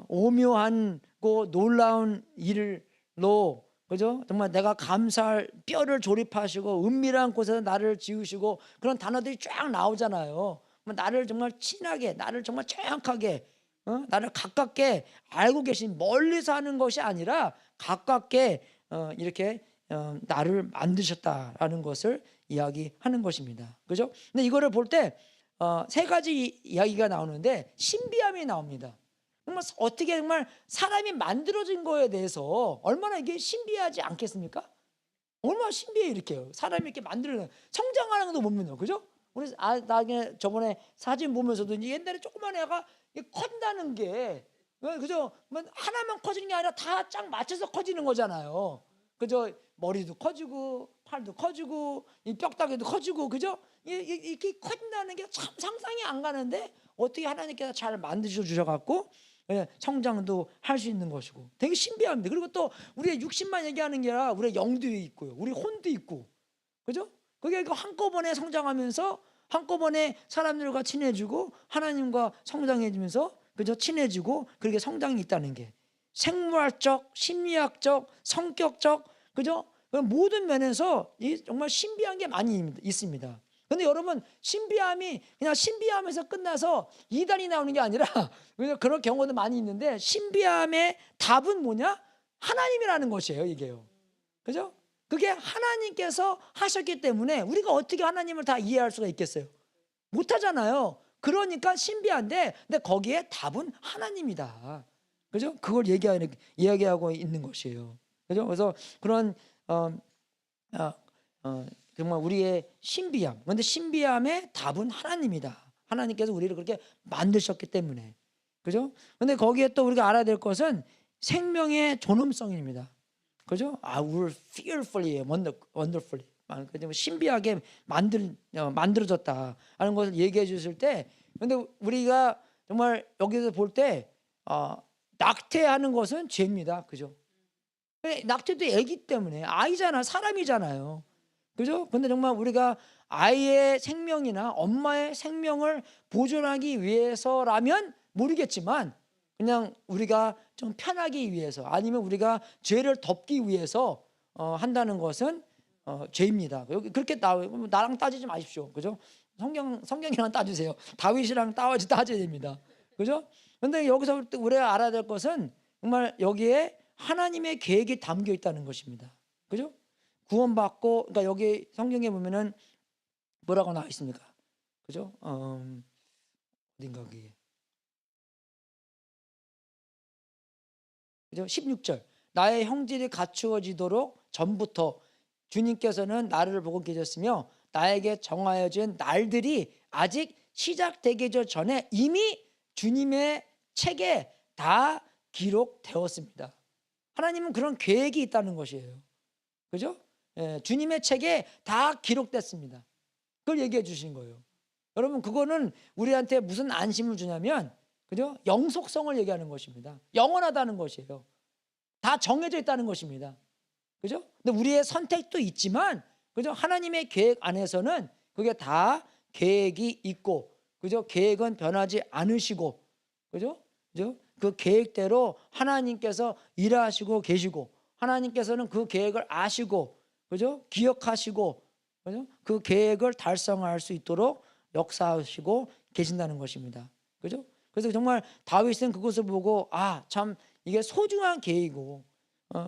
오묘한 고 놀라운 일로, 그죠? 정말 내가 감사할 뼈를 조립하시고 은밀한 곳에서 나를 지으시고 그런 단어들이 쫙 나오잖아요. 나를 정말 친하게, 나를 정말 정확하게, 나를 가깝게 알고 계신, 멀리서 하는 것이 아니라 가깝게 이렇게 나를 만드셨다라는 것을 이야기하는 것입니다. 그죠? 근데 이거를 볼 때 세 가지 이야기가 나오는데 신비함이 나옵니다. 정말 어떻게 정말 사람이 만들어진 거에 대해서 얼마나 이게 신비하지 않겠습니까? 얼마나 신비해 이렇게요. 사람이 이렇게 만들어낸 성장하는 것도 못 믿어요. 그죠? 우리 나중에 저번에 사진 보면서도 이제 옛날에 조그만 애가 커진다는 게, 그죠? 하나만 커지는 게 아니라 다 쫙 맞춰서 커지는 거잖아요. 그죠? 머리도 커지고 팔도 커지고 이 뼈다귀도 커지고, 그죠? 이렇게 커진다는 게 참 상상이 안 가는데 어떻게 하나님께서 잘 만드셔 주셔갖고 성장도 할 수 있는 것이고 되게 신비합니다. 그리고 또 우리의 육신만 얘기하는 게 아니라 우리의 영도 있고요, 우리 혼도 있고, 그죠? 그게 한꺼번에 성장하면서 한꺼번에 사람들과 친해지고 하나님과 성장해지면서, 그죠? 친해지고 그렇게 성장이 있다는 게 생물학적, 심리학적, 성격적, 그죠? 모든 면에서 정말 신비한 게 많이 있습니다. 근데 여러분, 신비함이 그냥 신비함에서 끝나서 이단이 나오는 게 아니라 그런 경우도 많이 있는데 신비함의 답은 뭐냐? 하나님이라는 것이에요, 이게요. 그죠? 그게 하나님께서 하셨기 때문에 우리가 어떻게 하나님을 다 이해할 수가 있겠어요? 못하잖아요. 그러니까 신비한데, 근데 거기에 답은 하나님이다. 그죠? 그걸 이야기하고 있는 것이에요. 그죠? 그래서 그런 정말 우리의 신비함. 그런데 신비함의 답은 하나님이다. 하나님께서 우리를 그렇게 만드셨기 때문에. 그죠? 근데 거기에 또 우리가 알아야 될 것은 생명의 존엄성입니다. 그죠? We're fearfully, wonderfully 신비하게 만들어졌다 하는 것을 얘기해 주실 때, 근데 우리가 정말 여기서 볼 때 낙태하는 것은 죄입니다. 그죠? 낙태도 애기 때문에 아이잖아, 사람이잖아요. 그죠? 근데 정말 우리가 아이의 생명이나 엄마의 생명을 보존하기 위해서라면 모르겠지만, 그냥 우리가 좀 편하기 위해서 아니면 우리가 죄를 덮기 위해서 한다는 것은 죄입니다. 여기 그렇게 나랑 따지지 마십시오. 그죠? 성경이랑 따주세요. 다윗이랑 따져야 됩니다. 그죠? 근데 여기서 우리가 알아야 될 것은 정말 여기에 하나님의 계획이 담겨 있다는 것입니다. 그죠? 구원받고, 그러니까 여기 성경에 보면은 뭐라고 나와 있습니까? 그죠? 어딘가 거기에. 그죠? 16절. 나의 형질이 갖추어지도록 전부터 주님께서는 나를 보고 계셨으며 나에게 정하여진 날들이 아직 시작되기 전에 이미 주님의 책에 다 기록되었습니다. 하나님은 그런 계획이 있다는 것이에요. 그죠? 주님의 책에 다 기록됐습니다. 그걸 얘기해 주신 거예요. 여러분, 그거는 우리한테 무슨 안심을 주냐면, 그죠? 영속성을 얘기하는 것입니다. 영원하다는 것이에요. 다 정해져 있다는 것입니다. 그죠? 근데 우리의 선택도 있지만, 그죠? 하나님의 계획 안에서는 그게 다 계획이 있고, 그죠? 계획은 변하지 않으시고, 그죠? 그죠? 그 계획대로 하나님께서 일하시고 계시고, 하나님께서는 그 계획을 아시고, 그죠? 기억하시고, 그죠? 그 계획을 달성할 수 있도록 역사하시고 계신다는 것입니다. 그죠? 그래서 정말 다윗은 그것을 보고, 참 이게 소중한 계획이고,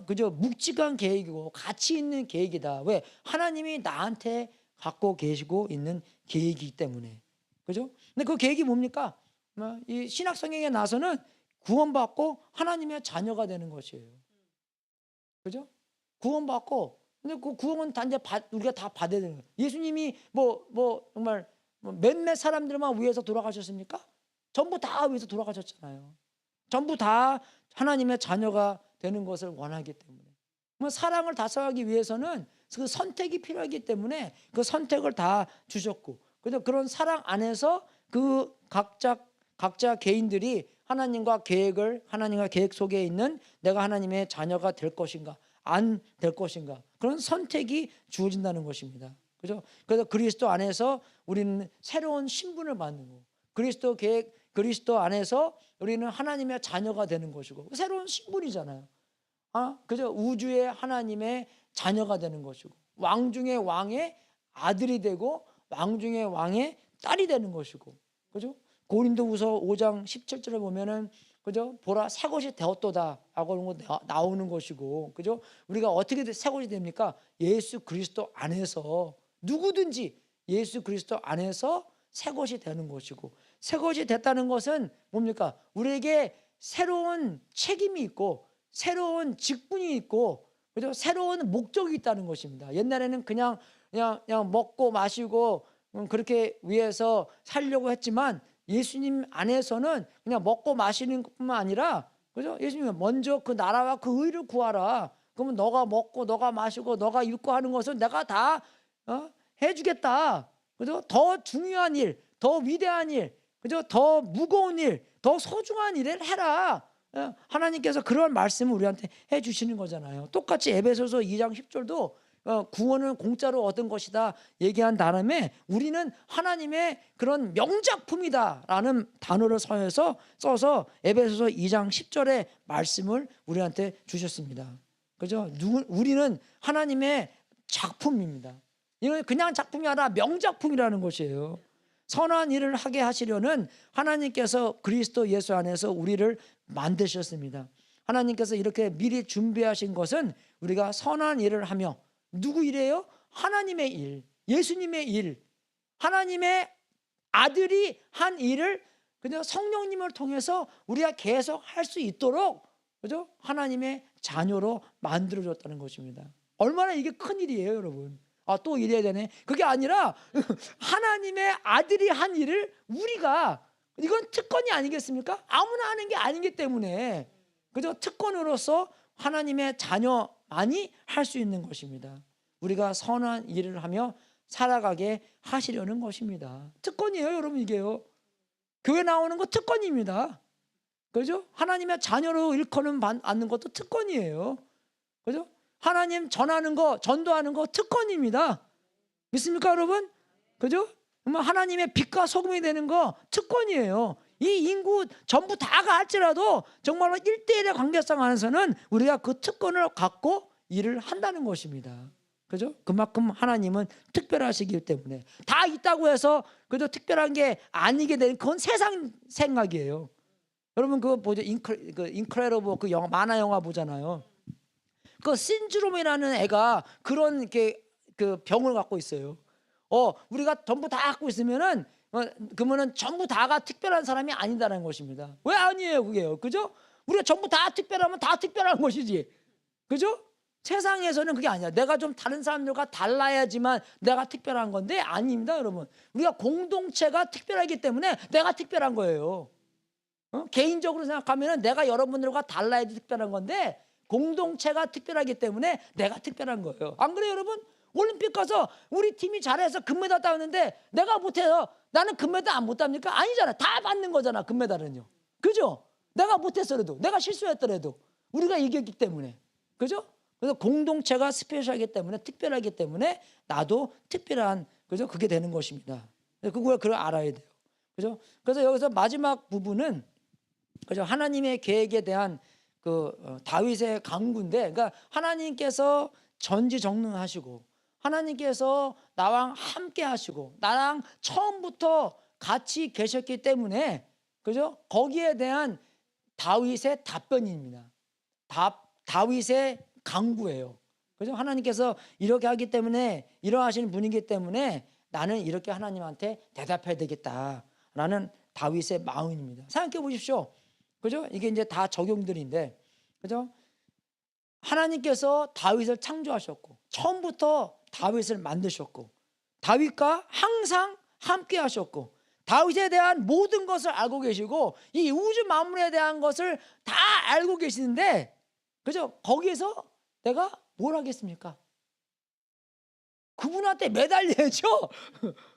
그죠? 묵직한 계획이고 가치 있는 계획이다. 왜? 하나님이 나한테 갖고 계시고 있는 계획이기 때문에. 그죠? 근데 그 계획이 뭡니까? 이 신약 성경에 나서는 구원받고 하나님의 자녀가 되는 것이에요. 그죠? 구원받고, 근데 그 구원은 단지 우리가 다 받아야 되는 거예요. 예수님이 정말 몇몇 사람들만 위해서 돌아가셨습니까? 전부 다 위해서 돌아가셨잖아요. 전부 다 하나님의 자녀가 되는 것을 원하기 때문에. 사랑을 다스하기 위해서는 그 선택이 필요하기 때문에 그 선택을 다 주셨고, 그런 사랑 안에서 그 각자 개인들이 하나님과 계획 속에 있는 내가 하나님의 자녀가 될 것인가 안 될 것인가, 그런 선택이 주어진다는 것입니다. 그죠? 그래서 그리스도 안에서 우리는 새로운 신분을 받는 거고, 그리스도 안에서 우리는 하나님의 자녀가 되는 것이고, 새로운 신분이잖아요. 그죠? 우주의 하나님의 자녀가 되는 것이고, 왕 중의 왕의 아들이 되고 왕 중의 왕의 딸이 되는 것이고, 그죠? 고린도후서 5장 17절에 보면은, 그죠? 보라, 새 것이 되었도다 하고 나오는 것이고, 그죠? 우리가 어떻게 새 것이 됩니까? 예수 그리스도 안에서, 누구든지 예수 그리스도 안에서 새 것이 되는 것이고, 새 것이 됐다는 것은 뭡니까? 우리에게 새로운 책임이 있고, 새로운 직분이 있고, 그죠? 새로운 목적이 있다는 것입니다. 옛날에는 그냥 먹고 마시고 그렇게 위해서 살려고 했지만, 예수님 안에서는 그냥 먹고 마시는 것뿐만 아니라, 그죠? 예수님은 먼저 그 나라와 그 의를 구하라. 그러면 너가 먹고 너가 마시고 너가 입고 하는 것을 내가 다 해주겠다. 그죠? 더 중요한 일, 더 위대한 일, 그죠? 더 무거운 일, 더 소중한 일을 해라. 하나님께서 그런 말씀을 우리한테 해주시는 거잖아요. 똑같이 에베소서 2장 10절도 구원은 공짜로 얻은 것이다 얘기한 다음에, 우리는 하나님의 그런 명작품이다라는 단어를 써서 에베소서 2장 10절의 말씀을 우리한테 주셨습니다. 그죠? 우리는 하나님의 작품입니다. 이건 그냥 작품이 아니라 명작품이라는 것이에요. 선한 일을 하게 하시려는 하나님께서 그리스도 예수 안에서 우리를 만드셨습니다. 하나님께서 이렇게 미리 준비하신 것은 우리가 선한 일을 하며, 누구 일이에요? 하나님의 일, 예수님의 일, 하나님의 아들이 한 일을 그냥 성령님을 통해서 우리가 계속 할 수 있도록, 그죠? 하나님의 자녀로 만들어줬다는 것입니다. 얼마나 이게 큰 일이에요, 여러분. 또 이래야 되네. 그게 아니라 하나님의 아들이 한 일을 우리가, 이건 특권이 아니겠습니까? 아무나 하는 게 아니기 때문에, 그죠? 특권으로서 하나님의 자녀만이 할 수 있는 것입니다. 우리가 선한 일을 하며 살아가게 하시려는 것입니다. 특권이에요, 여러분. 이게요. 교회 나오는 거 특권입니다. 그죠? 하나님의 자녀로 일컬음 받는 것도 특권이에요. 그죠? 하나님 전하는 거, 전도하는 거 특권입니다. 믿습니까, 여러분? 그죠? 하나님의 빛과 소금이 되는 거 특권이에요. 이 인구 전부 다가 할지라도 정말로 1대1의 관계성 안에서는 우리가 그 특권을 갖고 일을 한다는 것입니다. 그죠? 그만큼 하나님은 특별하시기 때문에 다 있다고 해서 그저 특별한 게 아니게 되는 그건 세상 생각이에요. 여러분 그거 보죠. 인크레더블 그 영화, 만화 영화 보잖아요. 그 신드롬이라는 애가 그런 이렇게 그 병을 갖고 있어요. 우리가 전부 다 갖고 있으면은 그러면은 전부 다가 특별한 사람이 아니다라는 것입니다. 왜 아니에요, 그게요? 그죠? 우리가 전부 다 특별하면 다 특별한 것이지. 그죠? 세상에서는 그게 아니야. 내가 좀 다른 사람들과 달라야지만 내가 특별한 건데 아닙니다, 여러분. 우리가 공동체가 특별하기 때문에 내가 특별한 거예요. 개인적으로 생각하면 내가 여러분들과 달라야지 특별한 건데 공동체가 특별하기 때문에 내가 특별한 거예요. 안 그래요, 여러분? 올림픽 가서 우리 팀이 잘해서 금메달 따왔는데 내가 못해서 나는 금메달 안 못 땁니까? 아니잖아. 다 받는 거잖아, 금메달은요. 그죠? 내가 못했어도, 내가 실수했더라도 우리가 이겼기 때문에. 그죠? 그래서 공동체가 스페셜하기 때문에, 특별하기 때문에 나도 특별한, 그죠? 그게 되는 것입니다. 그걸 알아야 돼요. 그죠? 그래서 여기서 마지막 부분은, 그죠? 하나님의 계획에 대한 다윗의 강구인데, 그러니까 하나님께서 전지전능하시고 하나님께서 나와 함께 하시고 나랑 처음부터 같이 계셨기 때문에, 그죠? 거기에 대한 다윗의 답변입니다. 다윗의 강구예요. 그죠? 하나님께서 이렇게 하기 때문에, 이러하시는 분이기 때문에 나는 이렇게 하나님한테 대답해야 되겠다라는 다윗의 마음입니다. 생각해 보십시오. 그죠? 이게 이제 다 적용들인데, 그죠? 하나님께서 다윗을 창조하셨고 처음부터 다윗을 만드셨고 다윗과 항상 함께 하셨고 다윗에 대한 모든 것을 알고 계시고 이 우주 만물에 대한 것을 다 알고 계시는데, 그죠? 거기에서 내가 뭘 하겠습니까? 그분한테 매달려야죠.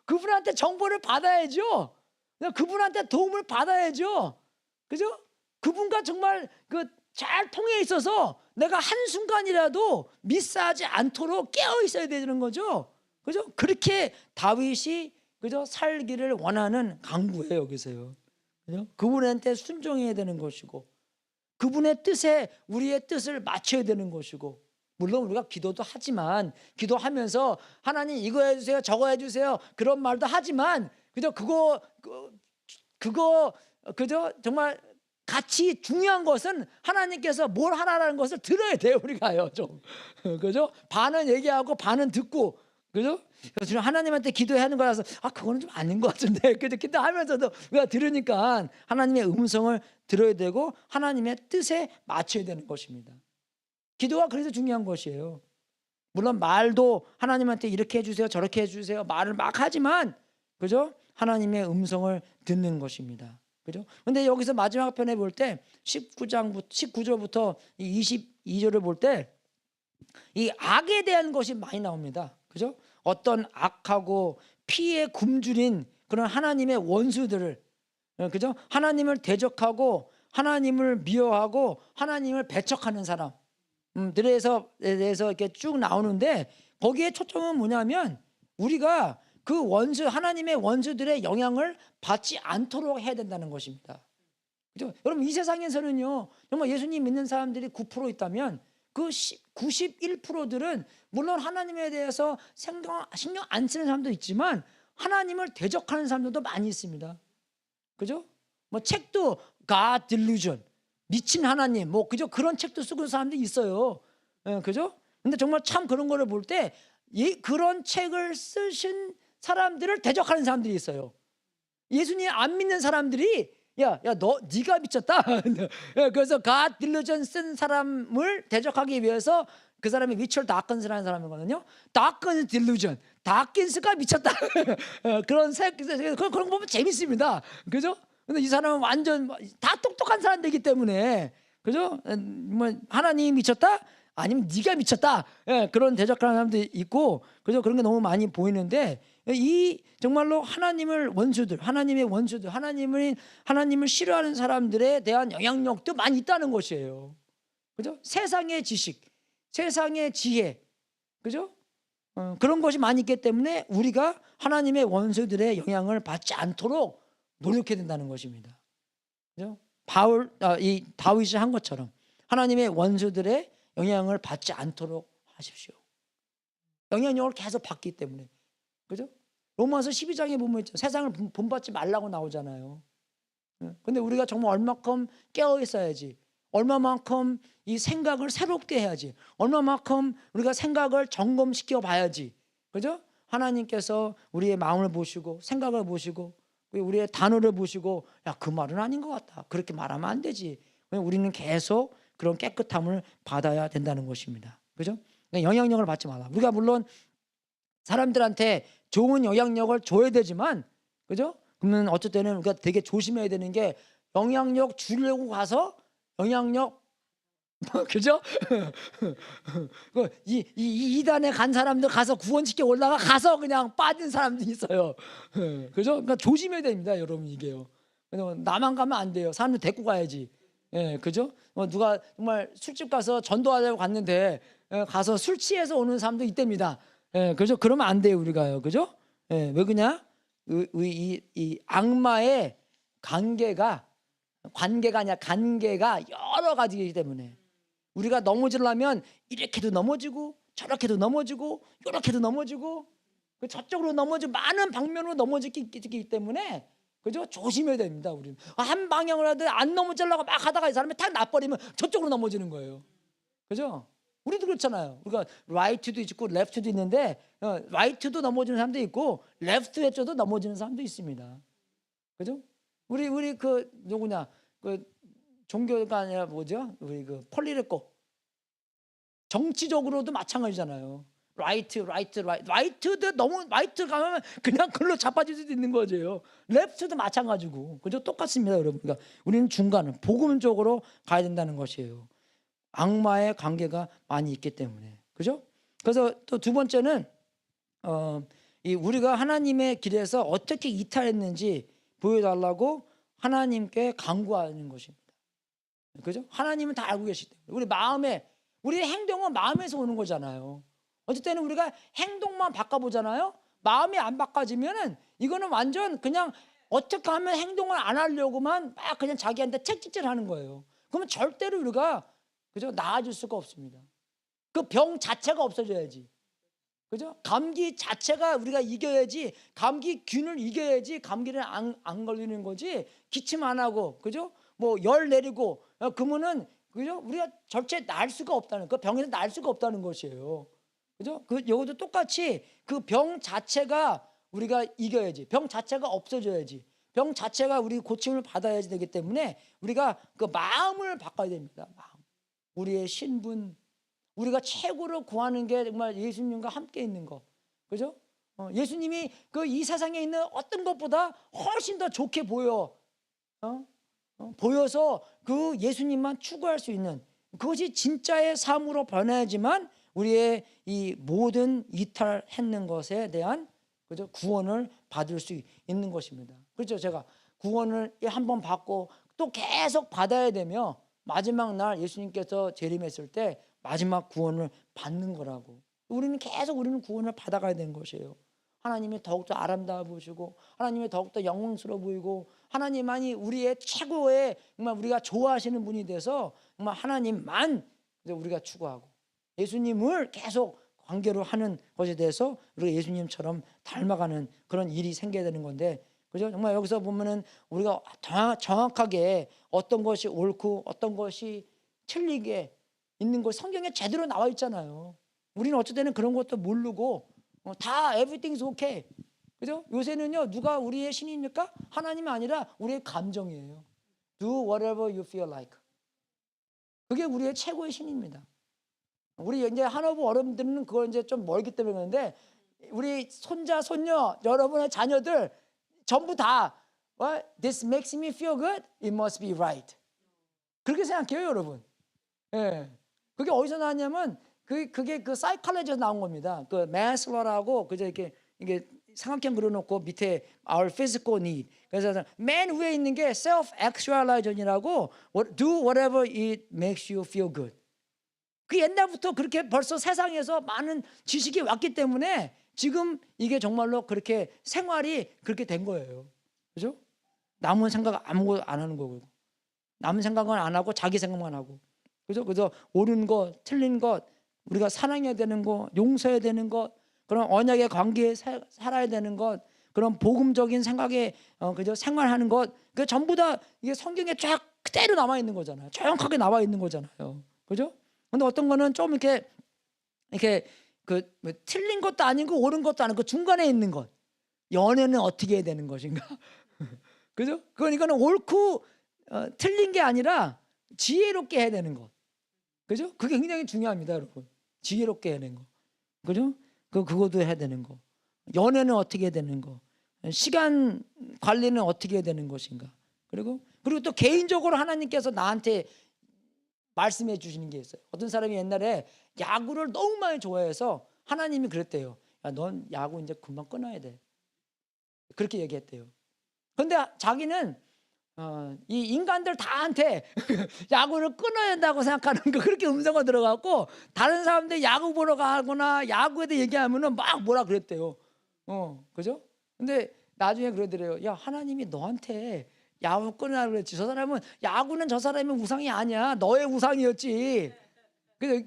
그분한테 정보를 받아야죠. 그분한테 도움을 받아야죠. 그죠? 그분과 정말 잘 통해 있어서 내가 한순간이라도 미스하지 않도록 깨어 있어야 되는 거죠. 그죠? 그렇게 다윗이, 그죠? 살기를 원하는 강구예요, 여기서요. 그죠? 그분한테 순종해야 되는 것이고 그분의 뜻에 우리의 뜻을 맞춰야 되는 것이고, 물론 우리가 기도도 하지만, 기도하면서 하나님 이거 해주세요, 저거 해주세요, 그런 말도 하지만, 그죠? 그거 그죠? 정말 같이 중요한 것은 하나님께서 뭘 하라는 것을 들어야 돼요, 우리가요, 좀. 그죠? 반은 얘기하고 반은 듣고, 그죠? 그래서 하나님한테 기도해야 하는 거라서 그거는 좀 아닌 것 같은데, 그죠? 기도하면서도 우리가 들으니까 하나님의 음성을 들어야 되고 하나님의 뜻에 맞춰야 되는 것입니다. 기도가 그래서 중요한 것이에요. 물론 말도 하나님한테 이렇게 해주세요, 저렇게 해주세요, 말을 막 하지만, 그죠? 하나님의 음성을 듣는 것입니다. 그죠? 근데 여기서 마지막 편에 볼 때 19절부터 22절을 볼 때 이 악에 대한 것이 많이 나옵니다. 그죠? 어떤 악하고 피에 굶주린 그런 하나님의 원수들을, 그죠? 하나님을 대적하고 하나님을 미워하고 하나님을 배척하는 사람, 들에서 대해서 이렇게 쭉 나오는데, 거기에 초점은 뭐냐면 우리가 그 원수, 하나님의 원수들의 영향을 받지 않도록 해야 된다는 것입니다. 그죠? 여러분, 이 세상에서는요, 정말 예수님 믿는 사람들이 9% 있다면 그 91%들은 물론 하나님에 대해서 신경 안 쓰는 사람도 있지만 하나님을 대적하는 사람들도 많이 있습니다. 그죠? 책도 God Delusion, 미친 하나님, 그죠? 그런 책도 쓰고 있는 사람들이 있어요. 그죠? 근데 정말 참 그런 거를 볼 때 그런 책을 쓰신 사람들을 대적하는 사람들이 있어요. 예수님 안 믿는 사람들이 네가 미쳤다. 그래서 God Delusion 쓴 사람을 대적하기 위해서 그 사람이 위철 다킨스라는 사람이거든요. 다킨스 딜루전, 다킨스가 미쳤다. 그런 거 보면 재밌습니다. 그죠? 근데 이 사람은 완전 다 똑똑한 사람들이기 때문에, 그죠? 하나님이 미쳤다? 아니면 네가 미쳤다. 예, 그런 대적하는 사람도 있고 그죠? 그런 게 너무 많이 보이는데 이 정말로 하나님의 원수들, 하나님을 싫어하는 사람들에 대한 영향력도 많이 있다는 것이에요. 그죠? 세상의 지식, 세상의 지혜, 그죠? 그런 것이 많이 있기 때문에 우리가 하나님의 원수들의 영향을 받지 않도록 노력해야 된다는 것입니다. 그죠? 이 다윗이 한 것처럼 하나님의 원수들의 영향을 받지 않도록 하십시오. 영향력을 계속 받기 때문에. 그죠? 로마서 12장에 보면 있죠. 세상을 본받지 말라고 나오잖아요. 근데 우리가 정말 얼마큼 깨어 있어야지. 얼마만큼 이 생각을 새롭게 해야지. 얼마만큼 우리가 생각을 점검시켜 봐야지. 그죠? 하나님께서 우리의 마음을 보시고 생각을 보시고 우리의 단어를 보시고 야, 그 말은 아닌 것 같다. 그렇게 말하면 안 되지. 우리는 계속 그런 깨끗함을 받아야 된다는 것입니다. 그죠? 영향력을 받지 마라. 우리가 물론 사람들한테 좋은 영향력을 줘야 되지만, 그죠? 그러면 어쩔 때는 우리가 되게 조심해야 되는 게 영향력 주려고 가서 영향력 그죠? 이단에 간 사람들 가서 구원시켜 가서 그냥 빠진 사람들이 있어요. 그죠? 그러니까 조심해야 됩니다, 여러분 이게요. 나만 가면 안 돼요. 사람들 데리고 가야지. 예, 그죠? 누가 정말 술집 가서 전도하려고 갔는데 가서 술 취해서 오는 사람도 있답니다. 예, 그죠? 그러면 안 돼요, 우리가요. 그죠? 예, 왜 그냐? 이 악마의 관계가 여러 가지이기 때문에 우리가 넘어지려면 이렇게도 넘어지고 저렇게도 넘어지고 이렇게도 넘어지고 저쪽으로 넘어지고 많은 방면으로 넘어지기 때문에 그죠? 조심해야 됩니다. 우리는 한 방향으로 하도 안 넘어지려고 막 하다가 이 사람이 탁 놔버리면 저쪽으로 넘어지는 거예요. 그죠? 우리도 그렇잖아요. 우리가 라이트도 있고 레프트도 있는데 라이트도 넘어지는 사람도 있고 레프트 쪽도 넘어지는 사람도 있습니다. 그죠? 우리 그 누구냐 그 종교가 아니라 뭐죠? 우리 그 폴리티코 정치적으로도 마찬가지잖아요. 라이트도 너무 라이트 가면 그냥 글로 자빠질 수도 있는 거죠. 레프트도 마찬가지고 그죠? 똑같습니다, 여러분. 그러니까 우리는 중간은 복음 쪽으로 가야 된다는 것이에요. 악마의 관계가 많이 있기 때문에 그죠? 그래서 또 두 번째는 이 우리가 하나님의 길에서 어떻게 이탈했는지 보여달라고 하나님께 간구하는 것입니다. 그죠? 하나님은 다 알고 계시기 때문에 우리의 행동은 마음에서 오는 거잖아요. 어쩔 때는 우리가 행동만 바꿔보잖아요. 마음이 안 바꿔지면은 이거는 완전 그냥 어떻게 하면 행동을 안 하려고만 막 그냥 자기한테 채찍질하는 거예요. 그러면 절대로 우리가 그죠? 나아질 수가 없습니다. 그 병 자체가 없어져야지. 그죠? 감기 자체가 우리가 이겨야지. 감기균을 이겨야지 감기를 안 걸리는 거지. 기침 안 하고 그죠? 뭐 열 내리고 그러면은 그죠? 우리가 절대 날 수가 없다는 그 병에서 날 수가 없다는 것이에요. 그죠? 요것도 똑같이 그 병 자체가 우리가 이겨야지. 병 자체가 없어져야지. 병 자체가 우리 고침을 받아야지 되기 때문에 우리가 그 마음을 바꿔야 됩니다. 마음. 우리의 신분, 우리가 최고로 구하는 게 정말 예수님과 함께 있는 거, 그죠? 예수님이 이 세상에 있는 어떤 것보다 훨씬 더 좋게 보여서 그 예수님만 추구할 수 있는 그것이 진짜의 삶으로 변해야지만 우리의 이 모든 이탈했는 것에 대한 그죠? 구원을 받을 수 있는 것입니다. 그렇죠? 제가 구원을 한번 받고 또 계속 받아야 되며 마지막 날 예수님께서 재림했을 때 마지막 구원을 받는 거라고. 우리는 구원을 받아가야 되는 것이에요. 하나님이 더욱더 아름다워 보이시고 하나님이 더욱더 영광스러워 보이고 하나님만이 우리의 최고의 정말 우리가 좋아하시는 분이 돼서 정말 하나님만 우리가 추구하고 예수님을 계속 관계로 하는 것에 대해서 우리가 예수님처럼 닮아가는 그런 일이 생겨야 되는 건데 그죠? 정말 여기서 보면은 우리가 정확하게 어떤 것이 옳고 어떤 것이 틀리게 있는 것 성경에 제대로 나와 있잖아요. 우리는 어쩔 때는 그런 것도 모르고 다 everything's okay. 그죠? 요새는요 누가 우리의 신입니까? 하나님이 아니라 우리의 감정이에요. Do whatever you feel like. 그게 우리의 최고의 신입니다. 우리 이제 한어부 어른들은 그걸 이제 좀 멀기 때문에 그런데 우리 손자, 손녀, 여러분의 자녀들 전부 다 well, this makes me feel good, it must be right. 그렇게 생각해요, 여러분. 예. 그게 어디서 나왔냐면 그게 그 사이콜로지에서 나온 겁니다. 그 매슬로라고 그저 이게 삼각형 그려놓고 밑에 our physical need. 그래서 맨 위에 있는 게 self actualization이라고 do whatever it makes you feel good. 그 옛날부터 그렇게 벌써 세상에서 많은 지식이 왔기 때문에 지금 이게 정말로 그렇게 생활이 그렇게 된 거예요. 그죠? 남은 생각 아무것도 안 하는 거고, 남은 생각은 안 하고 자기 생각만 하고, 그죠? 그래서 옳은 것, 틀린 것, 우리가 사랑해야 되는 것, 용서해야 되는 것, 그런 언약의 관계에 살아야 되는 것, 그런 복음적인 생각에 그죠? 생활하는 것, 그 전부 다 이게 성경에 쫙 그대로 남아 있는 거잖아요. 정확하게 나와 있는 거잖아요. 그죠? 근데 어떤 거는 좀 이렇게 뭐 틀린 것도 아니고 옳은 것도 아니고 중간에 있는 것. 연애는 어떻게 해야 되는 것인가? 그죠? 이거는 옳고 틀린 게 아니라 지혜롭게 해야 되는 것. 그죠? 그게 굉장히 중요합니다, 여러분. 지혜롭게 해야 되는 거. 그죠? 그것도 해야 되는 거. 연애는 어떻게 해야 되는 거. 시간 관리는 어떻게 해야 되는 것인가. 그리고 또 개인적으로 하나님께서 나한테 말씀해 주시는 게 있어요. 어떤 사람이 옛날에 야구를 너무 많이 좋아해서 하나님이 그랬대요. 야, 넌 야구 이제 금방 끊어야 돼. 그렇게 얘기했대요. 근데 자기는 이 인간들 다한테 야구를 끊어야 된다고 생각하는 거 그렇게 음성가 들어갔고 다른 사람들 야구 보러 가거나 야구에 대해 얘기하면은 막 뭐라 그랬대요. 그죠? 근데 나중에 그러더래요. 야, 하나님이 너한테 야구 끊으라고 그랬지. 저 사람은 야구는 저 사람의 우상이 아니야. 너의 우상이었지.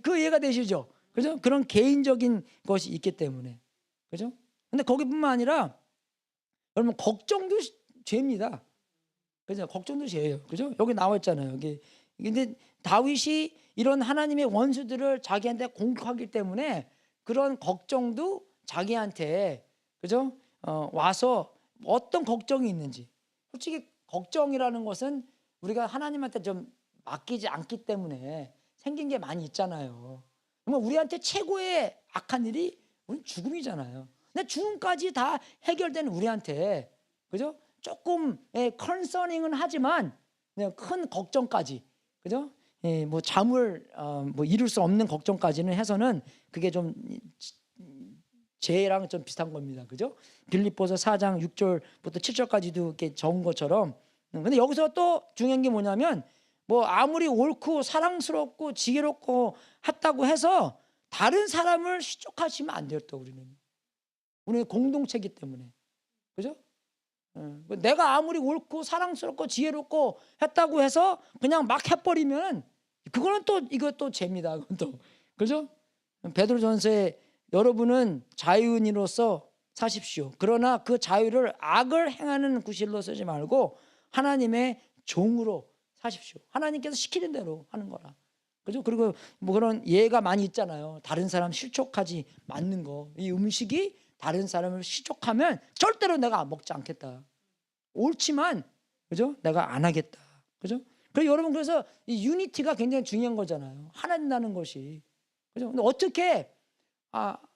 그 이해가 되시죠? 그죠? 그런 개인적인 것이 있기 때문에. 그죠? 근데 거기뿐만 아니라 여러분 걱정도 죄입니다. 그죠? 걱정도 죄예요. 그죠? 여기 나와 있잖아요. 여기. 근데 다윗이 이런 하나님의 원수들을 자기한테 공격하기 때문에 그런 걱정도 자기한테 그죠? 와서 어떤 걱정이 있는지. 솔직히 걱정이라는 것은 우리가 하나님한테 좀 맡기지 않기 때문에 생긴 게 많이 있잖아요. 그러면 우리한테 최고의 악한 일이 우리는 죽음이잖아요. 근데 죽음까지 다 해결되는 우리한테 그죠? 조금 컨서닝은 하지만 큰 걱정까지 그죠? 뭐 잠을 뭐 이룰 수 없는 걱정까지는 해서는 그게 좀 죄랑 좀 비슷한 겁니다. 그죠? 빌립보서 4장 6절부터 7절까지도 이렇게 적은 것처럼. 근데 여기서 또 중요한 게 뭐냐면 뭐 아무리 옳고 사랑스럽고 지혜롭고 했다고 해서 다른 사람을 시족하시면 안 돼요. 또 우리는 공동체이기 때문에. 그죠? 내가 아무리 옳고 사랑스럽고 지혜롭고 했다고 해서 그냥 막 해버리면 그거는 또 이것도 죄입니다. 그건 또. 그죠? 베드로전서에 여러분은 자유인으로서 사십시오. 그러나 그 자유를 악을 행하는 구실로 쓰지 말고 하나님의 종으로 사십시오. 하나님께서 시키는 대로 하는 거라. 그죠? 그리고 뭐 그런 예가 많이 있잖아요. 다른 사람 실족하지 않는 거. 이 음식이 다른 사람을 실족하면 절대로 내가 안 먹지 않겠다. 옳지만 그죠? 내가 안 하겠다. 그죠? 그래서 여러분 그래서 이 유니티가 굉장히 중요한 거잖아요. 하나 된다는 것이. 그죠? 근데 어떻게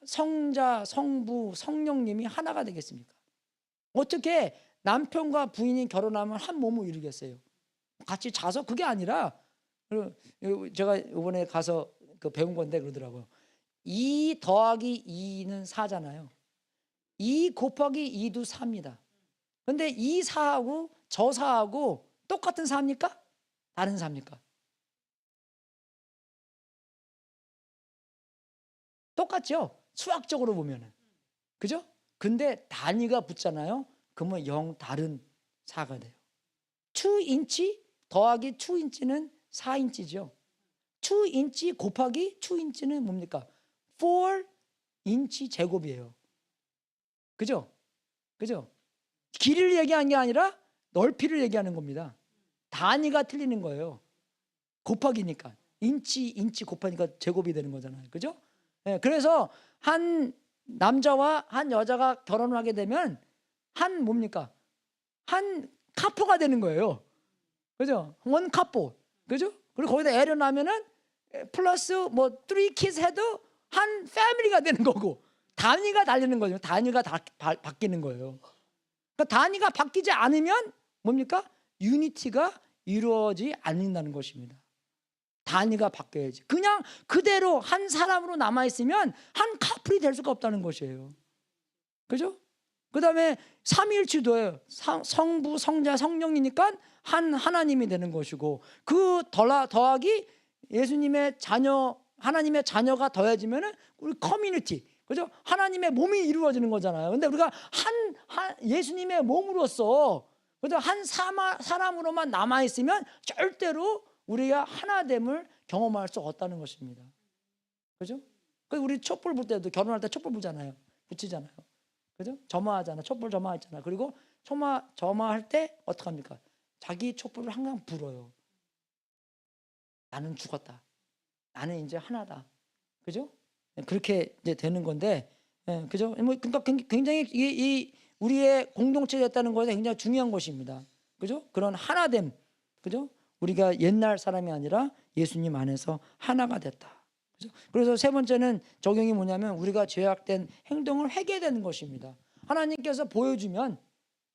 성자, 성부, 성령님이 하나가 되겠습니까? 어떻게 남편과 부인이 결혼하면 한 몸을 이루겠어요? 같이 자서 그게 아니라 제가 이번에 가서 배운 건데 그러더라고요. 2 더하기 2는 4잖아요. 2 곱하기 2도 4입니다. 근데 이 4하고 저 4하고 똑같은 4입니까? 다른 4입니까? 똑같죠? 수학적으로 보면은. 그죠? 근데 단위가 붙잖아요. 그러면 영 다른 4가 돼요. 2인치 더하기 2인치는 4인치죠. 2인치 곱하기 2인치는 뭡니까? 4인치 제곱이에요. 그죠? 그죠? 길이를 얘기하는 게 아니라 넓이를 얘기하는 겁니다. 단위가 틀리는 거예요. 곱하기니까. 인치 곱하니까 제곱이 되는 거잖아요. 그죠? 네, 그래서 한 남자와 한 여자가 결혼을 하게 되면 한 뭡니까? 한 카포가 되는 거예요. 그죠? 원 카포. 그죠? 그리고 거기다 애를 낳으면은 플러스 뭐 3 kids 해도 한 패밀리가 되는 거고 단위가 달리는 거죠. 단위가 바뀌는 거예요. 그러니까 단위가 바뀌지 않으면 뭡니까? 유니티가 이루어지지 않는다는 것입니다. 단위가 바뀌어야지. 그냥 그대로 한 사람으로 남아 있으면 한 커플이 될 수가 없다는 것이에요. 그죠? 그다음에 삼위일체도예요. 성부, 성자, 성령이니까 한 하나님이 되는 것이고, 그 더하기 예수님의 자녀, 하나님의 자녀가 더해지면은 우리 커뮤니티, 그죠? 하나님의 몸이 이루어지는 거잖아요. 근데 우리가 예수님의 몸으로서, 그죠? 한 사람으로만 남아 있으면 절대로 우리가 하나됨을 경험할 수 없다는 것입니다. 그죠? 그래서 우리 촛불 불 때도, 결혼할 때 촛불 불잖아요. 붙이잖아요. 그죠? 점화하잖아. 촛불 점화했잖아. 그리고 점화할 때 어떡합니까? 자기 촛불을 항상 불어요. 나는 죽었다. 나는 이제 하나다. 그죠? 그렇게 이제 되는 건데, 그죠? 뭐 그러니까 굉장히 이 우리의 공동체가 됐다는 것은 굉장히 중요한 것입니다. 그죠? 그런 하나됨. 그죠? 우리가 옛날 사람이 아니라 예수님 안에서 하나가 됐다. 그죠? 그래서 세 번째는 적용이 뭐냐면, 우리가 죄악된 행동을 회개되는 것입니다. 하나님께서 보여주면,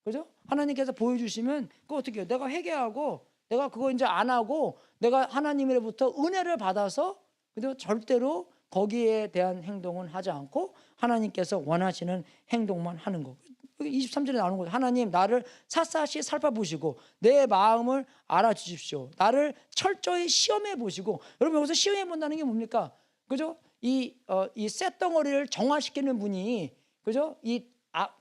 그죠? 하나님께서 보여주시면 그거 어떻게 해요? 내가 회개하고 내가 그거 이제 안 하고 내가 하나님으로부터 은혜를 받아서, 그죠? 절대로 거기에 대한 행동은 하지 않고 하나님께서 원하시는 행동만 하는 거. 23절에 나오는 거죠. 하나님, 나를 샅샅이 살펴보시고 내 마음을 알아주십시오. 나를 철저히 시험해 보시고. 여러분, 여기서 시험해 본다는 게 뭡니까? 그죠? 이 쇳덩어리를 정화시키는 분이, 그죠? 이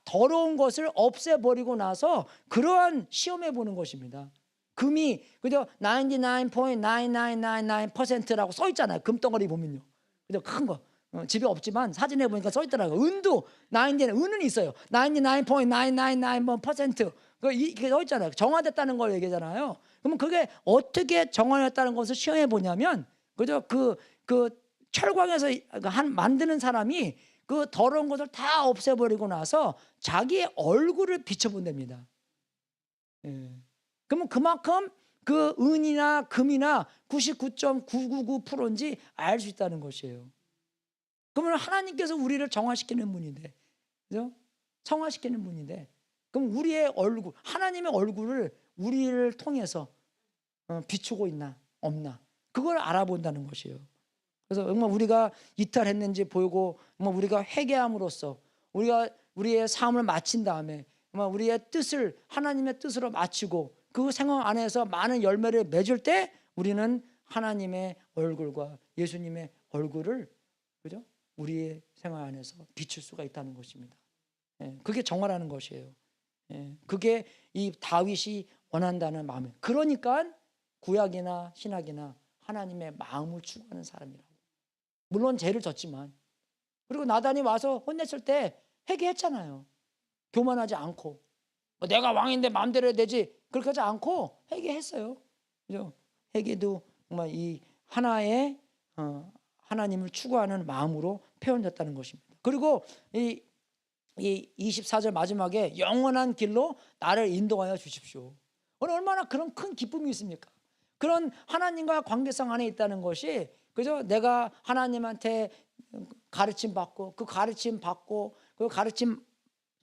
더러운 것을 없애버리고 나서 그러한 시험해 보는 것입니다. 금이, 그죠? 99.9999%라고 써 있잖아요. 금덩어리 보면요. 그죠? 큰 거. 집에 없지만 사진에 보니까 써 있더라고요. 은도 은은 있어요. 99.999%. 이게 써 있잖아요. 정화됐다는 걸 얘기하잖아요. 그러면 그게 어떻게 정화됐다는 것을 시험해 보냐면, 그죠? 그 철광에서 만드는 사람이 그 더러운 것을 다 없애버리고 나서 자기의 얼굴을 비춰본답니다. 그러면 그만큼 그 은이나 금이나 99.999%인지 알 수 있다는 것이에요. 그러면 하나님께서 우리를 정화시키는 분인데, 그죠? 성화시키는 분인데, 그럼 우리의 얼굴, 하나님의 얼굴을 우리를 통해서 비추고 있나 없나, 그걸 알아본다는 것이에요. 그래서 정말 우리가 이탈했는지 보이고, 우리가 회개함으로써 우리가 우리의 삶을 마친 다음에 우리의 뜻을 하나님의 뜻으로 마치고 그 생활 안에서 많은 열매를 맺을 때 우리는 하나님의 얼굴과 예수님의 얼굴을, 그죠? 우리의 생활 안에서 비출 수가 있다는 것입니다. 그게 정화라는 것이에요. 그게 이 다윗이 원한다는 마음이에요. 그러니까 구약이나 신약이나 하나님의 마음을 추구하는 사람이라고. 물론 죄를 졌지만, 그리고 나단이 와서 혼냈을 때 회개했잖아요. 교만하지 않고, 내가 왕인데 마음대로 해야 되지, 그렇게 하지 않고 회개했어요. 그죠? 회개도 정말 이 하나의 하나님을 추구하는 마음으로 표현됐다는 것입니다. 그리고 이 24절 마지막에 영원한 길로 나를 인도하여 주십시오. 얼마나 그런 큰 기쁨이 있습니까? 그런 하나님과 관계성 안에 있다는 것이, 그죠? 내가 하나님한테 가르침 받고 그 가르침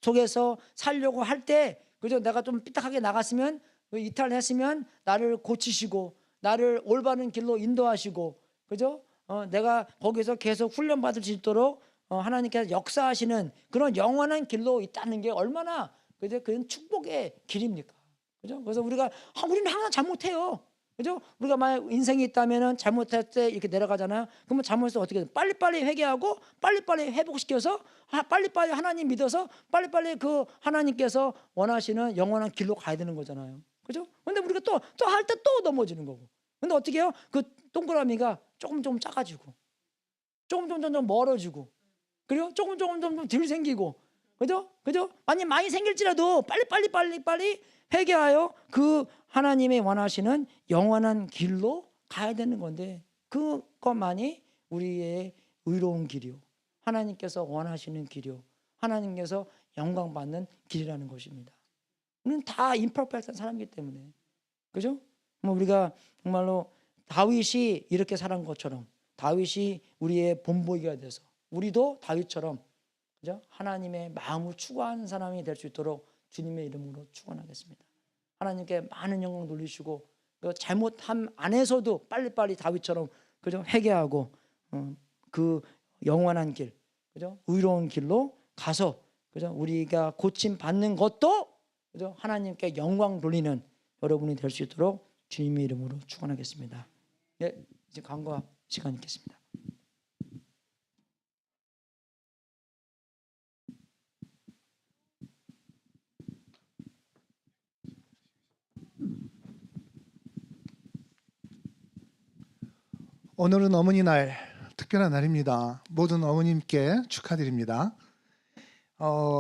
속에서 살려고 할 때, 그죠? 내가 좀 삐딱하게 나갔으면, 이탈했으면 나를 고치시고 나를 올바른 길로 인도하시고, 그죠? 내가 거기서 계속 훈련받을 수 있도록 하나님께서 역사하시는 그런 영원한 길로 있다는 게 얼마나, 그죠? 그건 축복의 길입니까? 그죠? 그래서 우리는 항상 잘못해요. 그죠? 우리가 만약 인생이 있다면은 잘못할 때 이렇게 내려가잖아요. 그러면 잘못해서 어떻게 돼요? 빨리빨리 회개하고 빨리빨리 회복시켜서 빨리빨리 하나님 믿어서 빨리빨리 그 하나님께서 원하시는 영원한 길로 가야 되는 거잖아요. 그죠? 근데 우리가 또 할 때 또 넘어지는 거고. 근데 어떻게 해요? 그 동그라미가 조금 작아지고 조금 멀어지고, 그리고 조금 덜 생기고, 그죠? 아니 많이 생길지라도 빨리 회개하여 그 하나님의 원하시는 영원한 길로 가야 되는 건데, 그것만이 우리의 의로운 길이요, 하나님께서 원하시는 길이요, 하나님께서 영광 받는 길이라는 것입니다. 우리는 다 임퍼펙트한 사람이기 때문에, 그죠? 우리가 정말로 다윗이 이렇게 살은 것처럼 다윗이 우리의 본보기가 돼서 우리도 다윗처럼, 그죠? 하나님의 마음을 추구하는 사람이 될 수 있도록 주님의 이름으로 축원하겠습니다. 하나님께 많은 영광 돌리시고 그 잘못함 안에서도 빨리빨리 다윗처럼 그죠? 회개하고 그 영원한 길, 그죠? 의로운 길로 가서 그죠? 우리가 고침 받는 것도 그죠? 하나님께 영광 돌리는 여러분이 될 수 있도록 주님의 이름으로 축원하겠습니다. 예, 이제 광고 시간 있겠습니다. 오늘은 어머니 날, 특별한 날입니다. 모든 어머님께 축하드립니다.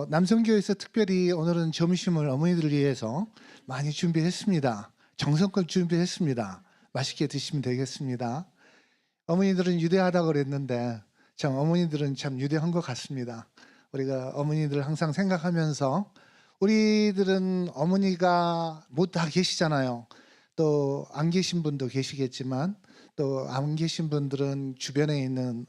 남성교회에서 특별히 오늘은 점심을 어머니들을 위해서 많이 준비했습니다. 정성껏 준비했습니다. 맛있게 드시면 되겠습니다. 어머니들은 유대하다고 그랬는데 참 어머니들은 참 유대한 것 같습니다. 우리가 어머니들 항상 생각하면서 우리들은 어머니가 못 다 계시잖아요. 또 안 계신 분도 계시겠지만 또 안 계신 분들은 주변에 있는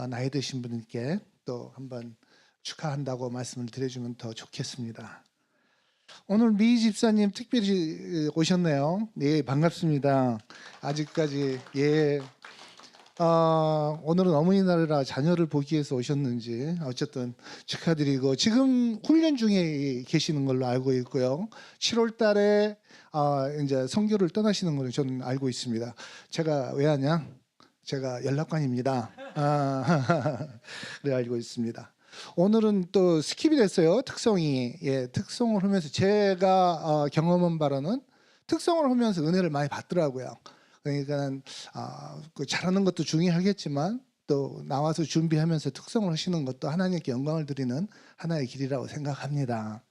나이 드신 분께 또 한번 축하한다고 말씀을 드려주면 더 좋겠습니다. 오늘 미 집사님 특별히 오셨네요. 네, 반갑습니다. 아직까지 예. 오늘은 어머니날이라 자녀를 보기 위해서 오셨는지 어쨌든 축하드리고 지금 훈련 중에 계시는 걸로 알고 있고요. 7월 달에 이제 선교를 떠나시는 걸로 저는 알고 있습니다. 제가 왜 하냐? 제가 연락관입니다. 그래 알고 있습니다. 오늘은 또 스킵이 됐어요. 특성이 특성을 하면서 제가 경험한 바로는 특성을 하면서 은혜를 많이 받더라고요. 그러니까 그 잘하는 것도 중요하겠지만 또 나와서 준비하면서 특성을 하시는 것도 하나님께 영광을 드리는 하나의 길이라고 생각합니다.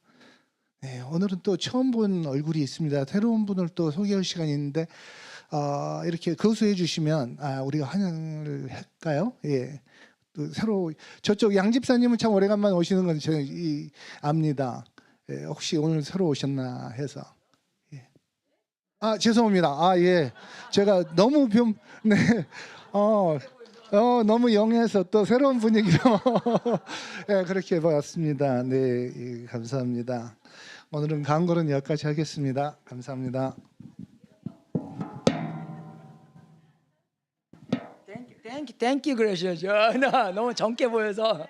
네, 오늘은 또 처음 본 얼굴이 있습니다. 새로운 분을 또 소개할 시간이 있는데 이렇게 거수해 주시면 우리가 환영을 할까요? 예. 또 새로 저쪽 양 집사님은 참 오래간만에 오시는 건 제가 압니다. 예, 혹시 오늘 새로 오셨나 해서. 죄송합니다. 예. 제가 너무 네. 너무 영해서 또 새로운 분위기로 예, 그렇게 봤습니다. 네, 예, 감사합니다. 오늘은 광고는 여기까지 하겠습니다. 감사합니다. 땡큐 그러셔야죠. 나 너무 젊게 보여서.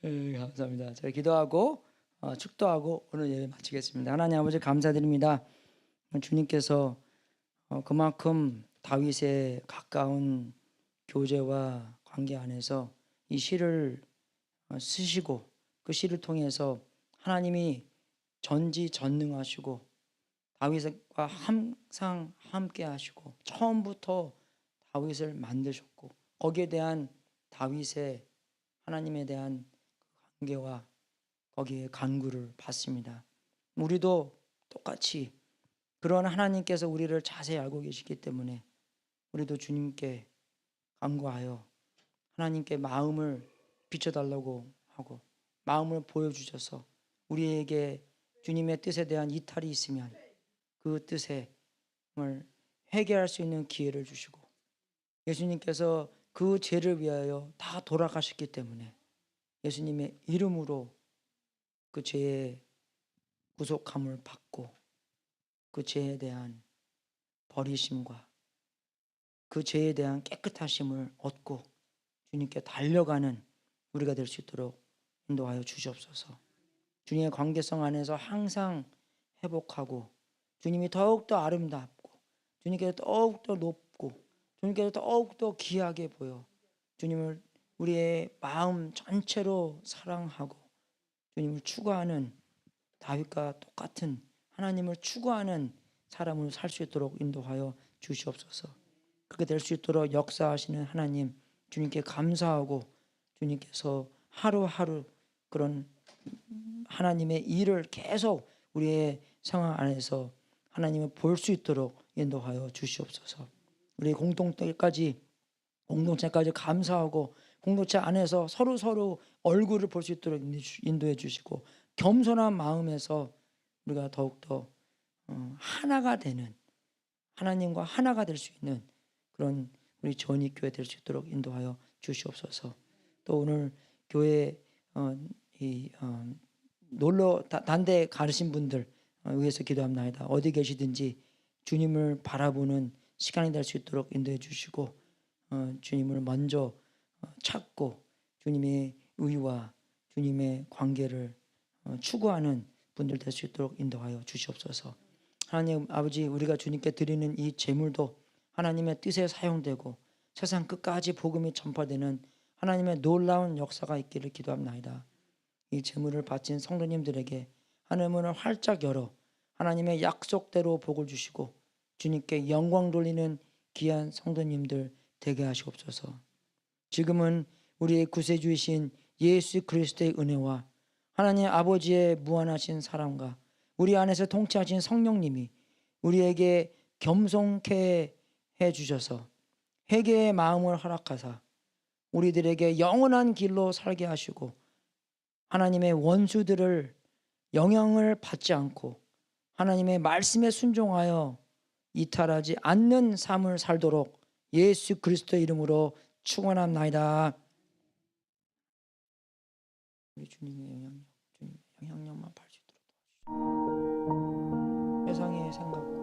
감사합니다. 저희 기도하고 축도하고 오늘 예배 마치겠습니다. 하나님 아버지 감사드립니다. 주님께서 그만큼 다윗의 가까운 교제와 관계 안에서 이 시를 쓰시고 그 시를 통해서 하나님이 전지전능하시고 다윗과 항상 함께 하시고 처음부터 다윗을 만드셨고 거기에 대한 다윗의 하나님에 대한 관계와 거기에 간구를 받습니다. 우리도 똑같이 그런 하나님께서 우리를 자세히 알고 계시기 때문에 우리도 주님께 간구하여 하나님께 마음을 비춰달라고 하고 마음을 보여주셔서 우리에게 주님의 뜻에 대한 이탈이 있으면 그 뜻을 회개할 수 있는 기회를 주시고 예수님께서 그 죄를 위하여 다 돌아가셨기 때문에 예수님의 이름으로 그 죄의 구속함을 받고 그 죄에 대한 버리심과 그 죄에 대한 깨끗하심을 얻고 주님께 달려가는 우리가 될 수 있도록 인도하여 주시옵소서. 주님의 관계성 안에서 항상 회복하고 주님이 더욱더 아름답고 주님께서 더욱더 높고 주님께서 더욱더 귀하게 보여 주님을 우리의 마음 전체로 사랑하고 주님을 추구하는 다윗과 똑같은 하나님을 추구하는 사람으로 살 수 있도록 인도하여 주시옵소서. 그렇게 될 수 있도록 역사하시는 하나님 주님께 감사하고 주님께서 하루하루 그런 하나님의 일을 계속 우리의 상황 안에서 하나님을 볼 수 있도록 인도하여 주시옵소서. 우리 공동체까지 감사하고 공동체 안에서 서로 얼굴을 볼 수 있도록 인도해 주시고 겸손한 마음에서 우리가 더욱더 하나가 되는 하나님과 하나가 될 수 있는 그런 우리 전익교회 될 수 있도록 인도하여 주시옵소서. 또 오늘 교회 놀러 단대 가르신 분들 위해서 기도합니다. 어디 계시든지 주님을 바라보는 시간이 될 수 있도록 인도해 주시고 주님을 먼저 찾고 주님의 의와 주님의 관계를 추구하는 분들 될 수 있도록 인도하여 주시옵소서. 하나님 아버지, 우리가 주님께 드리는 이 제물도 하나님의 뜻에 사용되고 세상 끝까지 복음이 전파되는 하나님의 놀라운 역사가 있기를 기도합니다. 이 제물을 바친 성도님들에게 하늘문을 활짝 열어 하나님의 약속대로 복을 주시고 주님께 영광 돌리는 귀한 성도님들 되게 하시옵소서. 지금은 우리의 구세주이신 예수 그리스도의 은혜와 하나님 아버지의 무한하신 사랑과 우리 안에서 통치하신 성령님이 우리에게 겸손케 해주셔서 회개의 마음을 허락하사 우리들에게 영원한 길로 살게 하시고 하나님의 원수들을 영향을 받지 않고 하나님의 말씀에 순종하여 이탈하지 않는 삶을 살도록 예수 그리스도의 이름으로 축원합나이다. 우리 주님의 영향력만 발 수 있도록 도와주시옵소서. 세상의 생각